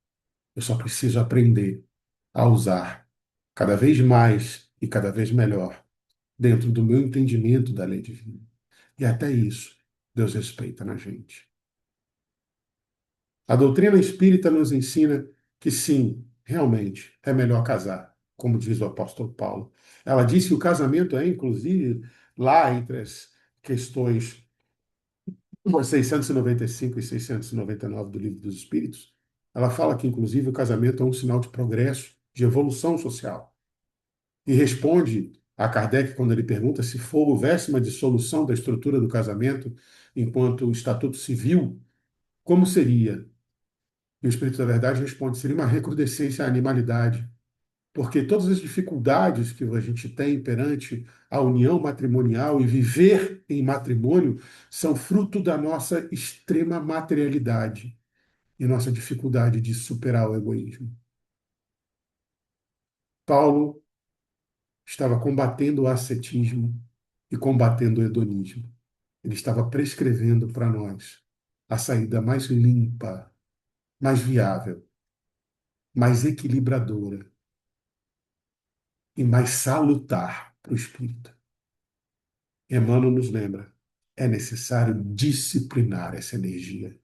Eu só preciso aprender a usar cada vez mais e cada vez melhor dentro do meu entendimento da lei divina. E até isso Deus respeita na gente. A doutrina espírita nos ensina que sim, realmente é melhor casar, como diz o apóstolo Paulo. Ela diz que o casamento é, inclusive, lá entre as questões 695 e 699 do Livro dos Espíritos, ela fala que, inclusive, o casamento é um sinal de progresso, de evolução social. E responde a Kardec quando ele pergunta se for houvesse uma dissolução da estrutura do casamento enquanto o Estatuto Civil, como seria? E o Espírito da Verdade responde, seria uma recrudescência à animalidade, porque todas as dificuldades que a gente tem perante a união matrimonial e viver em matrimônio são fruto da nossa extrema materialidade e nossa dificuldade de superar o egoísmo. Paulo estava combatendo o ascetismo e combatendo o hedonismo. Ele estava prescrevendo para nós a saída mais limpa, mais viável, mais equilibradora e mais salutar para o espírito. Emmanuel nos lembra, é necessário disciplinar essa energia,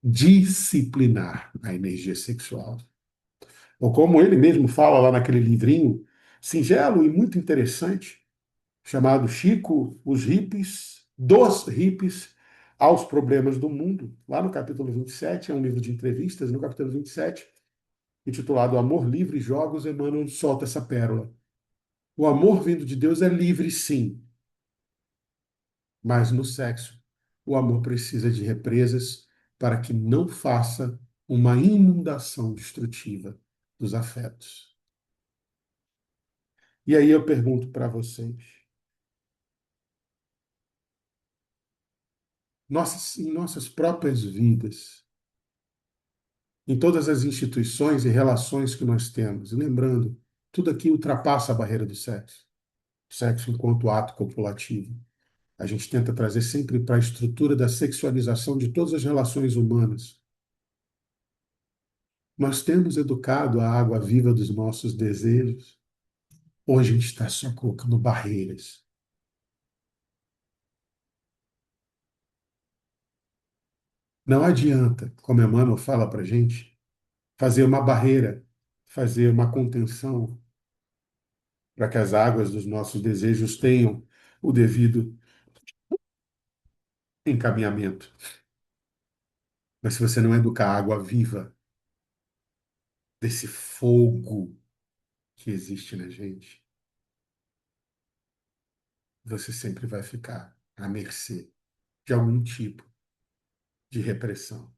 disciplinar a energia sexual. Ou como ele mesmo fala lá naquele livrinho singelo e muito interessante, chamado Chico, os hippies, dos hippies aos problemas do mundo. Lá no capítulo 27, é um livro de entrevistas, no capítulo 27, intitulado Amor Livre e Jogos, Emmanuel solta essa pérola. O amor vindo de Deus é livre, sim, mas no sexo, o amor precisa de represas para que não faça uma inundação destrutiva dos afetos. E aí eu pergunto para vocês, em nossas próprias vidas, em todas as instituições e relações que nós temos, e lembrando, tudo aqui ultrapassa a barreira do sexo, sexo enquanto ato copulativo. A gente tenta trazer sempre para a estrutura da sexualização de todas as relações humanas. Nós temos educado a água viva dos nossos desejos, ou a gente está só colocando barreiras? Não adianta, como Emmanuel fala para a gente, fazer uma barreira, fazer uma contenção para que as águas dos nossos desejos tenham o devido encaminhamento. Mas se você não educar a água viva desse fogo que existe na gente, você sempre vai ficar à mercê de algum tipo de repressão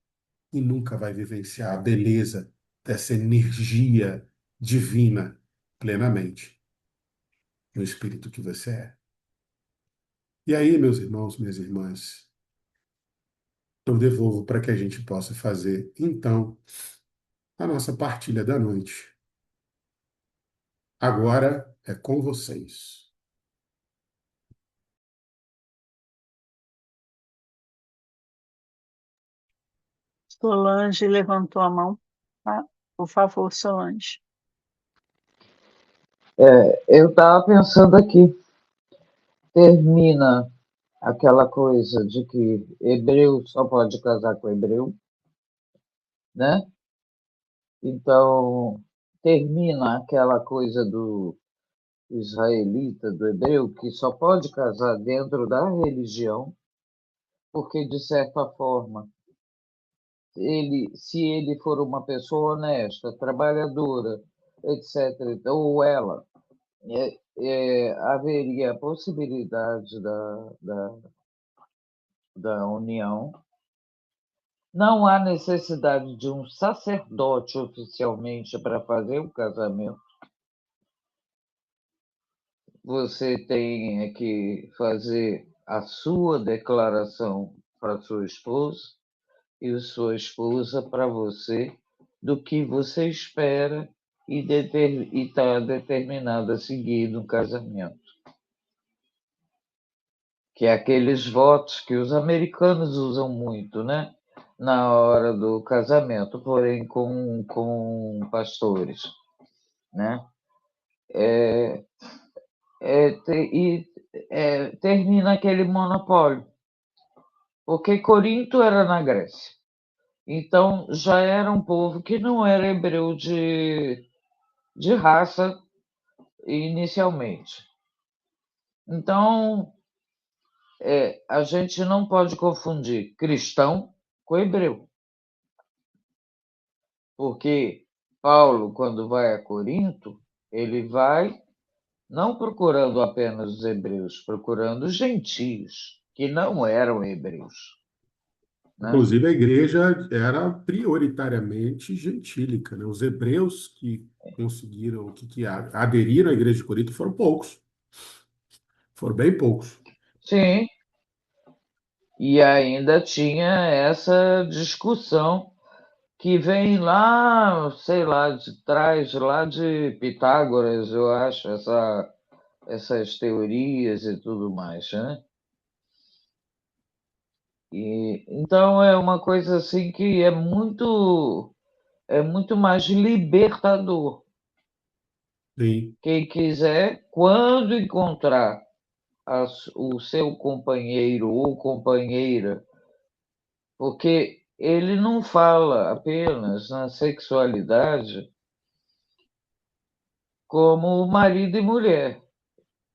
e nunca vai vivenciar a beleza dessa energia divina plenamente no espírito que você é. E aí, meus irmãos, minhas irmãs, eu devolvo para que a gente possa fazer, então, a nossa partilha da noite. Agora é com vocês.
Solange levantou a mão. Tá? Por favor, Solange.
Eu estava pensando aqui, termina aquela coisa de que hebreu só pode casar com hebreu, né? Então, termina aquela coisa do israelita, do hebreu, que só pode casar dentro da religião, porque, de certa forma, se ele for uma pessoa honesta, trabalhadora, etc., ou ela, haveria a possibilidade da união. Não há necessidade de um sacerdote oficialmente para fazer o casamento. Você tem que fazer a sua declaração para sua esposa e sua esposa para você do que você espera e está determinado a seguir no casamento. Que é aqueles votos que os americanos usam muito, né? Na hora do casamento, porém com pastores, né? Termina aquele monopólio, porque Corinto era na Grécia, então já era um povo que não era hebreu de raça inicialmente. Então, a gente não pode confundir cristão com hebreu. Porque Paulo, quando vai a Corinto, ele vai não procurando apenas os hebreus, procurando os gentios, que não eram hebreus. Né?
Inclusive, a igreja era prioritariamente gentílica, né? Os hebreus que conseguiram, que aderiram à igreja de Corinto foram poucos. Foram bem poucos.
Sim, e ainda tinha essa discussão que vem lá, sei lá, de trás, lá de Pitágoras, eu acho, essas teorias e tudo mais, né? Então é uma coisa assim que é muito mais libertador.
Sim.
Quem quiser, quando encontrar o seu companheiro ou companheira, porque ele não fala apenas na sexualidade como marido e mulher.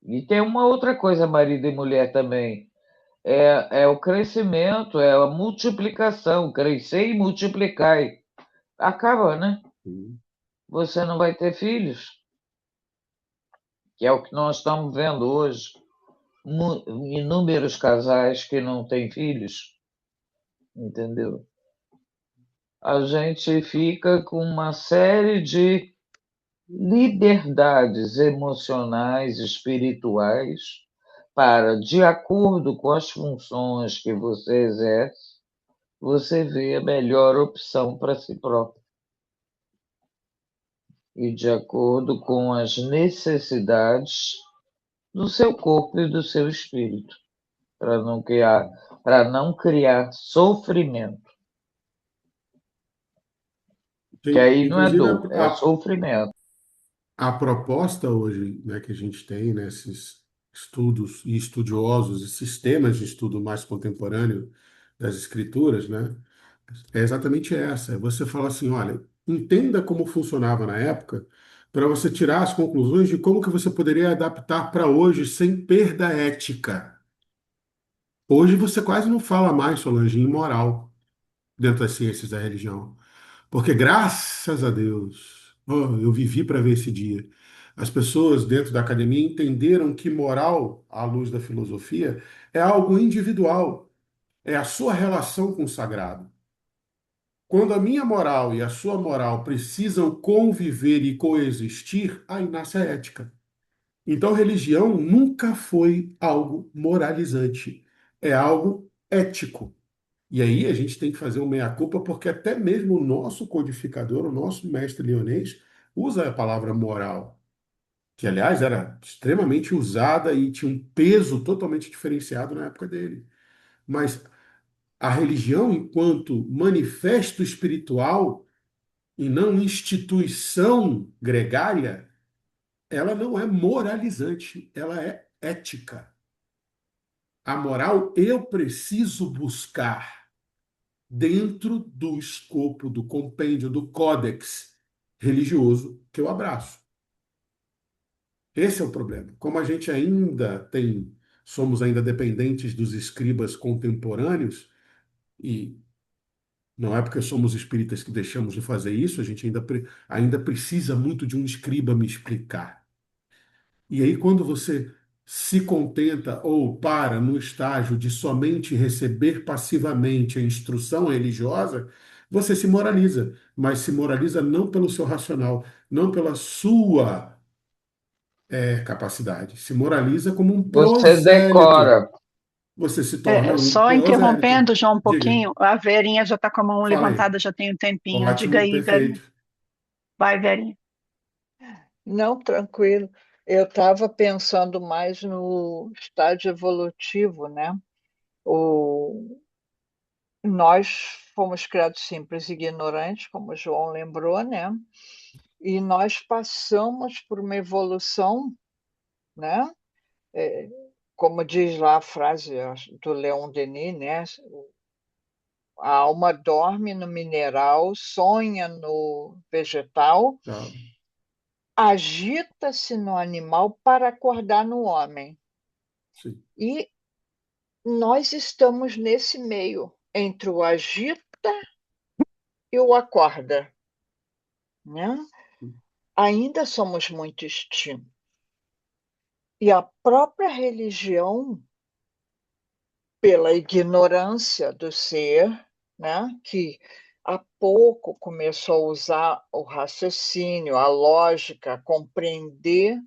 E tem uma outra coisa, marido e mulher também. É o crescimento, é a multiplicação, crescer e multiplicar. Acaba, né?
Sim.
Você não vai ter filhos, que é o que nós estamos vendo hoje. Inúmeros casais que não têm filhos, entendeu? A gente fica com uma série de liberdades emocionais, espirituais, para, de acordo com as funções que você exerce, você vê a melhor opção para si próprio. E de acordo com as necessidades do seu corpo e do seu espírito, para não criar sofrimento. Que
Sim.
aí não é
Inclusive,
dor, é sofrimento.
a proposta hoje, né, que a gente tem nesses estudos e estudiosos e sistemas de estudo mais contemporâneo das escrituras, né, é exatamente essa. É você falar assim, olha, entenda como funcionava na época para você tirar as conclusões de como que você poderia adaptar para hoje sem perda ética. Hoje você quase não fala mais, Solange, em moral dentro das ciências da religião. Porque graças a Deus, oh, eu vivi para ver esse dia. As pessoas dentro da academia entenderam que moral, à luz da filosofia, é algo individual, é a sua relação com o sagrado. Quando a minha moral e a sua moral precisam conviver e coexistir, aí nasce a ética. Então, religião nunca foi algo moralizante, é algo ético. E aí a gente tem que fazer um meia-culpa, porque até mesmo o nosso codificador, o nosso mestre leonês, usa a palavra moral, que aliás era extremamente usada e tinha um peso totalmente diferenciado na época dele. Mas a religião, enquanto manifesto espiritual e não instituição gregária, ela não é moralizante, ela é ética. A moral eu preciso buscar dentro do escopo do compêndio, do códex religioso que eu abraço. Esse é o problema. Como a gente ainda tem, somos ainda dependentes dos escribas contemporâneos, e não é porque somos espíritas que deixamos de fazer isso, a gente ainda precisa muito de um escriba me explicar. E aí, quando você se contenta ou para no estágio de somente receber passivamente a instrução religiosa, você se moraliza, mas se moraliza não pelo seu racional, não pela sua capacidade. Se moraliza como um
Você
prosélito.
decora.
Você se torna um
Só
prosélito.
interrompendo, João, um
Diga,
pouquinho, a Verinha já está com a mão
fala aí.
levantada, já tem um tempinho. Diga
Ótimo,
aí, Verinha.
perfeito.
Vai, Verinha.
Não, tranquilo. Eu estava pensando mais no estágio evolutivo, né? O, nós fomos criados simples e ignorantes, como o João lembrou, né? E nós passamos por uma evolução, né? É, como diz lá a frase do Leon Denis, né? A alma dorme no mineral, sonha no vegetal,
Tá,
agita-se no animal para acordar no homem.
sim.
E nós estamos nesse meio, entre o agita e o acorda, né? Ainda somos muito extintos. E a própria religião, pela ignorância do ser, né, que há pouco começou a usar o raciocínio, a lógica, a compreender,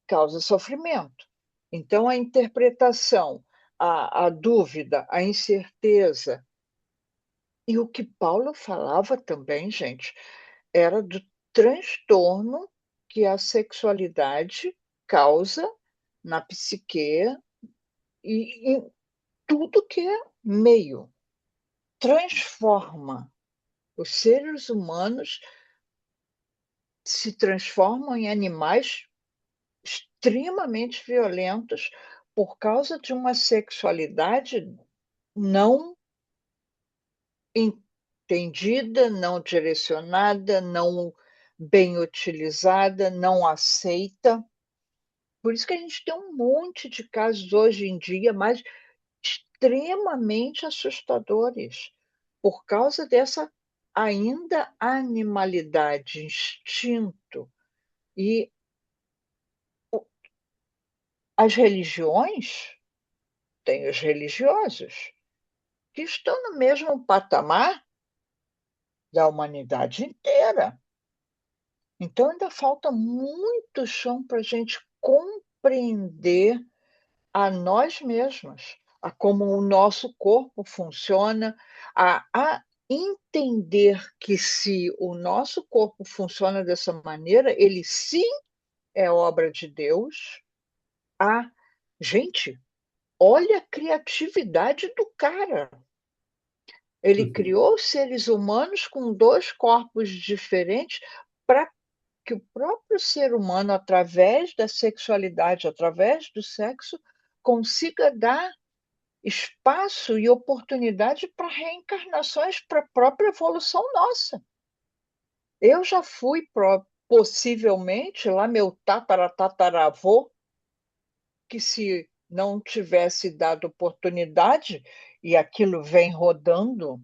causa sofrimento. Então, a interpretação, a dúvida, a incerteza, e o que Paulo falava também, gente, era do transtorno que a sexualidade causa na psique e em tudo que é meio. Transforma. Os seres humanos se transformam em animais extremamente violentos por causa de uma sexualidade não entendida, não direcionada, não bem utilizada, não aceita. Por isso que a gente tem um monte de casos hoje em dia, mas extremamente assustadores, por causa dessa ainda animalidade, instinto. E as religiões têm os religiosos, que estão no mesmo patamar da humanidade inteira. Então, ainda falta muito chão para a gente compreender a nós mesmos, a como o nosso corpo funciona, a entender que se o nosso corpo funciona dessa maneira, ele sim é obra de Deus. A gente, olha a criatividade do cara. Ele
Uhum.
criou os seres humanos com dois corpos diferentes para que o próprio ser humano, através da sexualidade, através do sexo, consiga dar espaço e oportunidade para reencarnações, para a própria evolução nossa. Eu já fui possivelmente lá meu tataravô, que se não tivesse dado oportunidade, e aquilo vem rodando,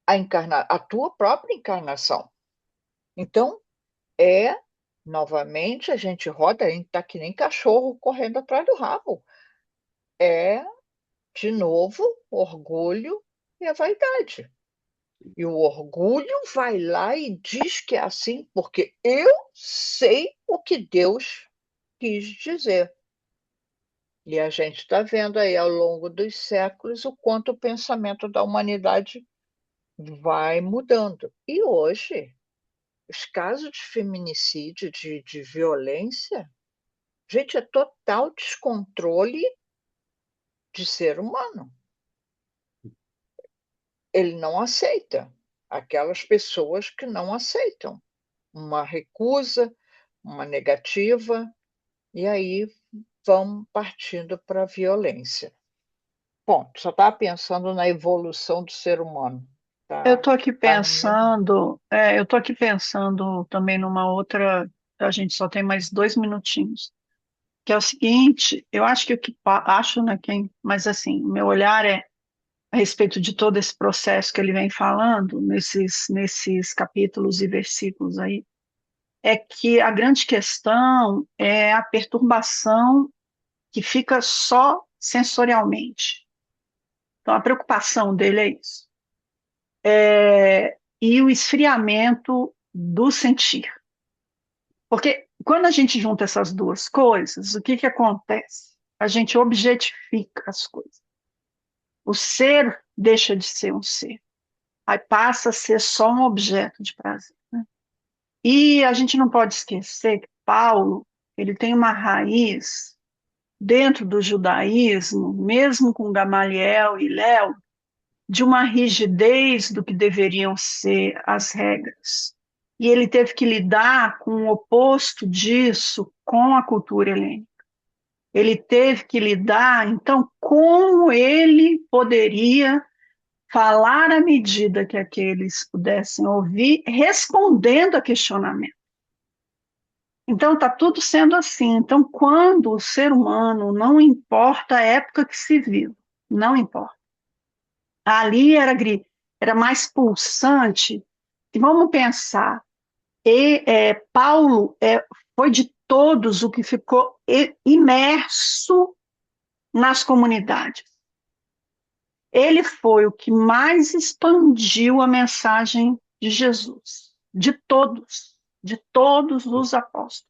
a tua própria encarnação. Então, é, novamente, a gente roda, a gente está que nem cachorro correndo atrás do rabo. É, de novo, orgulho e a vaidade. E o orgulho vai lá e diz que é assim, porque eu sei o que Deus quis dizer. E a gente está vendo aí ao longo dos séculos o quanto o pensamento da humanidade vai mudando. E hoje, os casos de feminicídio, de violência, gente, é total descontrole de ser humano. Ele não aceita. Aquelas pessoas que não aceitam uma recusa, uma negativa, e aí vão partindo para a violência. Bom, só estava pensando na evolução do ser humano.
Eu
Tá,
estou aqui
tá no mesmo.
pensando, também numa outra, a gente só tem mais 2 minutinhos, que é o seguinte, eu acho que acho, né, mas assim, o meu olhar é a respeito de todo esse processo que ele vem falando nesses capítulos e versículos aí, é que a grande questão é a perturbação que fica só sensorialmente. Então, a preocupação dele é isso. E o esfriamento do sentir. Porque quando a gente junta essas duas coisas, o que que acontece? A gente objetifica as coisas. O ser deixa de ser um ser. Aí passa a ser só um objeto de prazer, né? E a gente não pode esquecer que Paulo, ele tem uma raiz dentro do judaísmo, mesmo com Gamaliel e Léo, de uma rigidez do que deveriam ser as regras. E ele teve que lidar com o oposto disso com a cultura helênica. Ele teve que lidar, então, como ele poderia falar à medida que aqueles pudessem ouvir, respondendo a questionamento. Então, está tudo sendo assim. Então, quando o ser humano, não importa a época que se viu, não importa. Ali era mais pulsante. E vamos pensar, Paulo foi de todos o que ficou imerso nas comunidades. Ele foi o que mais expandiu a mensagem de Jesus, de todos os apóstolos.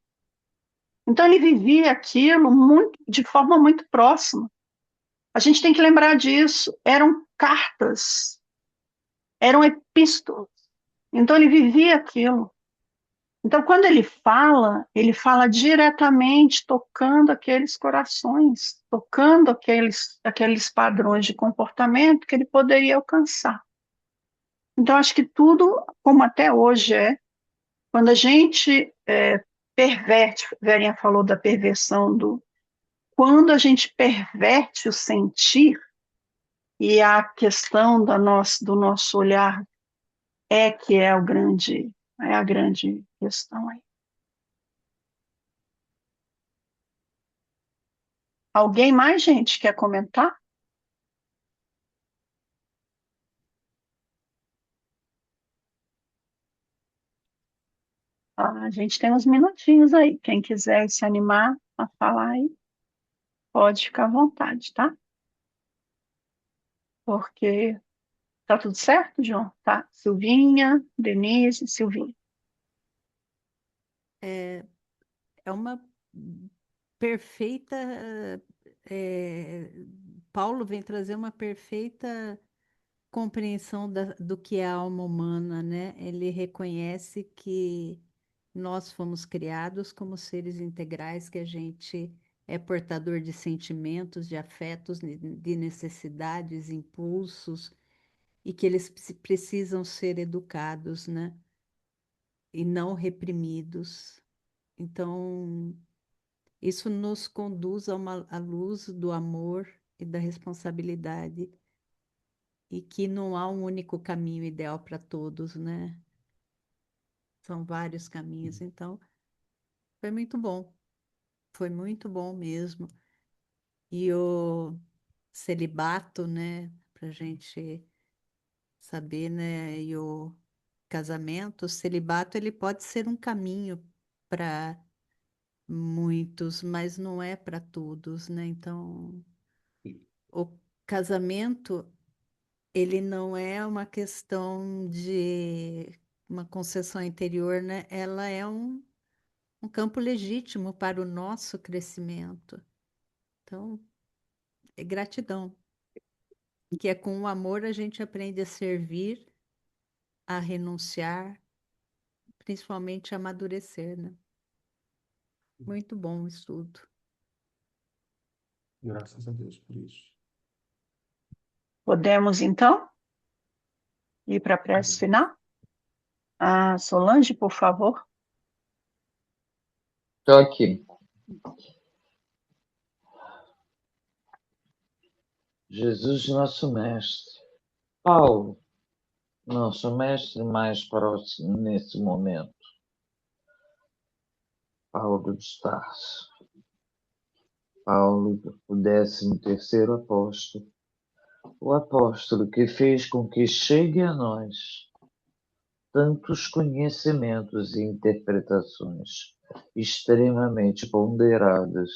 Então ele vivia aquilo de forma muito próxima. A gente tem que lembrar disso. Eram cartas, eram epístolas. Então ele vivia aquilo. Então, quando ele fala diretamente, tocando aqueles corações, tocando aqueles padrões de comportamento que ele poderia alcançar. Então, acho que tudo, como até hoje quando a gente perverte, Verinha falou da perversão quando a gente perverte o sentir, e a questão do nosso olhar que é a grande questão aí. Alguém mais, gente, quer comentar? A gente tem uns minutinhos aí. Quem quiser se animar a falar aí, pode ficar à vontade, tá? Porque tá tudo certo, João? Tá? Silvinha, Denise, Silvinha.
É, é uma perfeita. Paulo vem trazer uma perfeita compreensão do que é a alma humana, né? Ele reconhece que nós fomos criados como seres integrais, que a gente é portador de sentimentos, de afetos, de necessidades, impulsos, e que eles precisam ser educados, né? E não reprimidos. Então, isso nos conduz à luz do amor e da responsabilidade, e que não há um único caminho ideal para todos, né? São vários caminhos. Então, foi muito bom mesmo. E o celibato, né, para a gente saber, né, e o casamento, o celibato, ele pode ser um caminho para muitos, mas não é para todos, né? Então, o casamento, ele não é uma questão de uma concessão interior, né? Ela é um campo legítimo para o nosso crescimento. Então, é gratidão, que é com o amor a gente aprende a servir, a renunciar, principalmente a amadurecer, né? Muito bom o estudo.
Graças a Deus por isso.
Podemos, então, ir para a prece final? Solange, por favor.
Estou aqui. Jesus, nosso mestre. Paulo, nosso mestre mais próximo nesse momento. Paulo de Tarso. Paulo, o 13º apóstolo. O apóstolo que fez com que chegue a nós tantos conhecimentos e interpretações extremamente ponderadas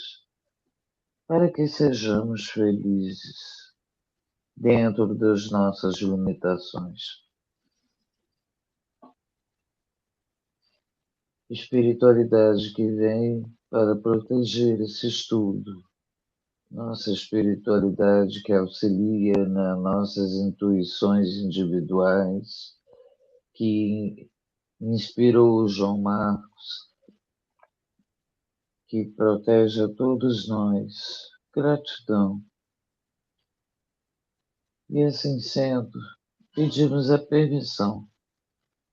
para que sejamos felizes dentro das nossas limitações. Espiritualidade que vem para proteger esse estudo, nossa espiritualidade que auxilia nas nossas intuições individuais, que inspirou o João Marcos, que protege a todos nós. Gratidão. E assim sendo, pedimos a permissão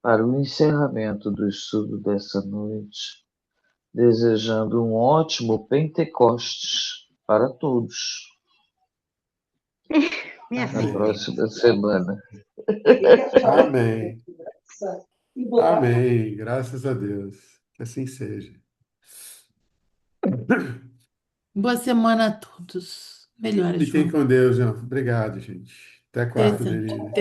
para o encerramento do estudo dessa noite, desejando um ótimo Pentecostes para todos.
Minha
Na
filha.
próxima semana.
Amém. Amém. Graças a Deus. Que assim seja.
Boa semana a todos. Melhoras,
Fiquem
João.
com Deus, João. Obrigado, gente. Até quarta,
Interessante.
Denise.
Interessante.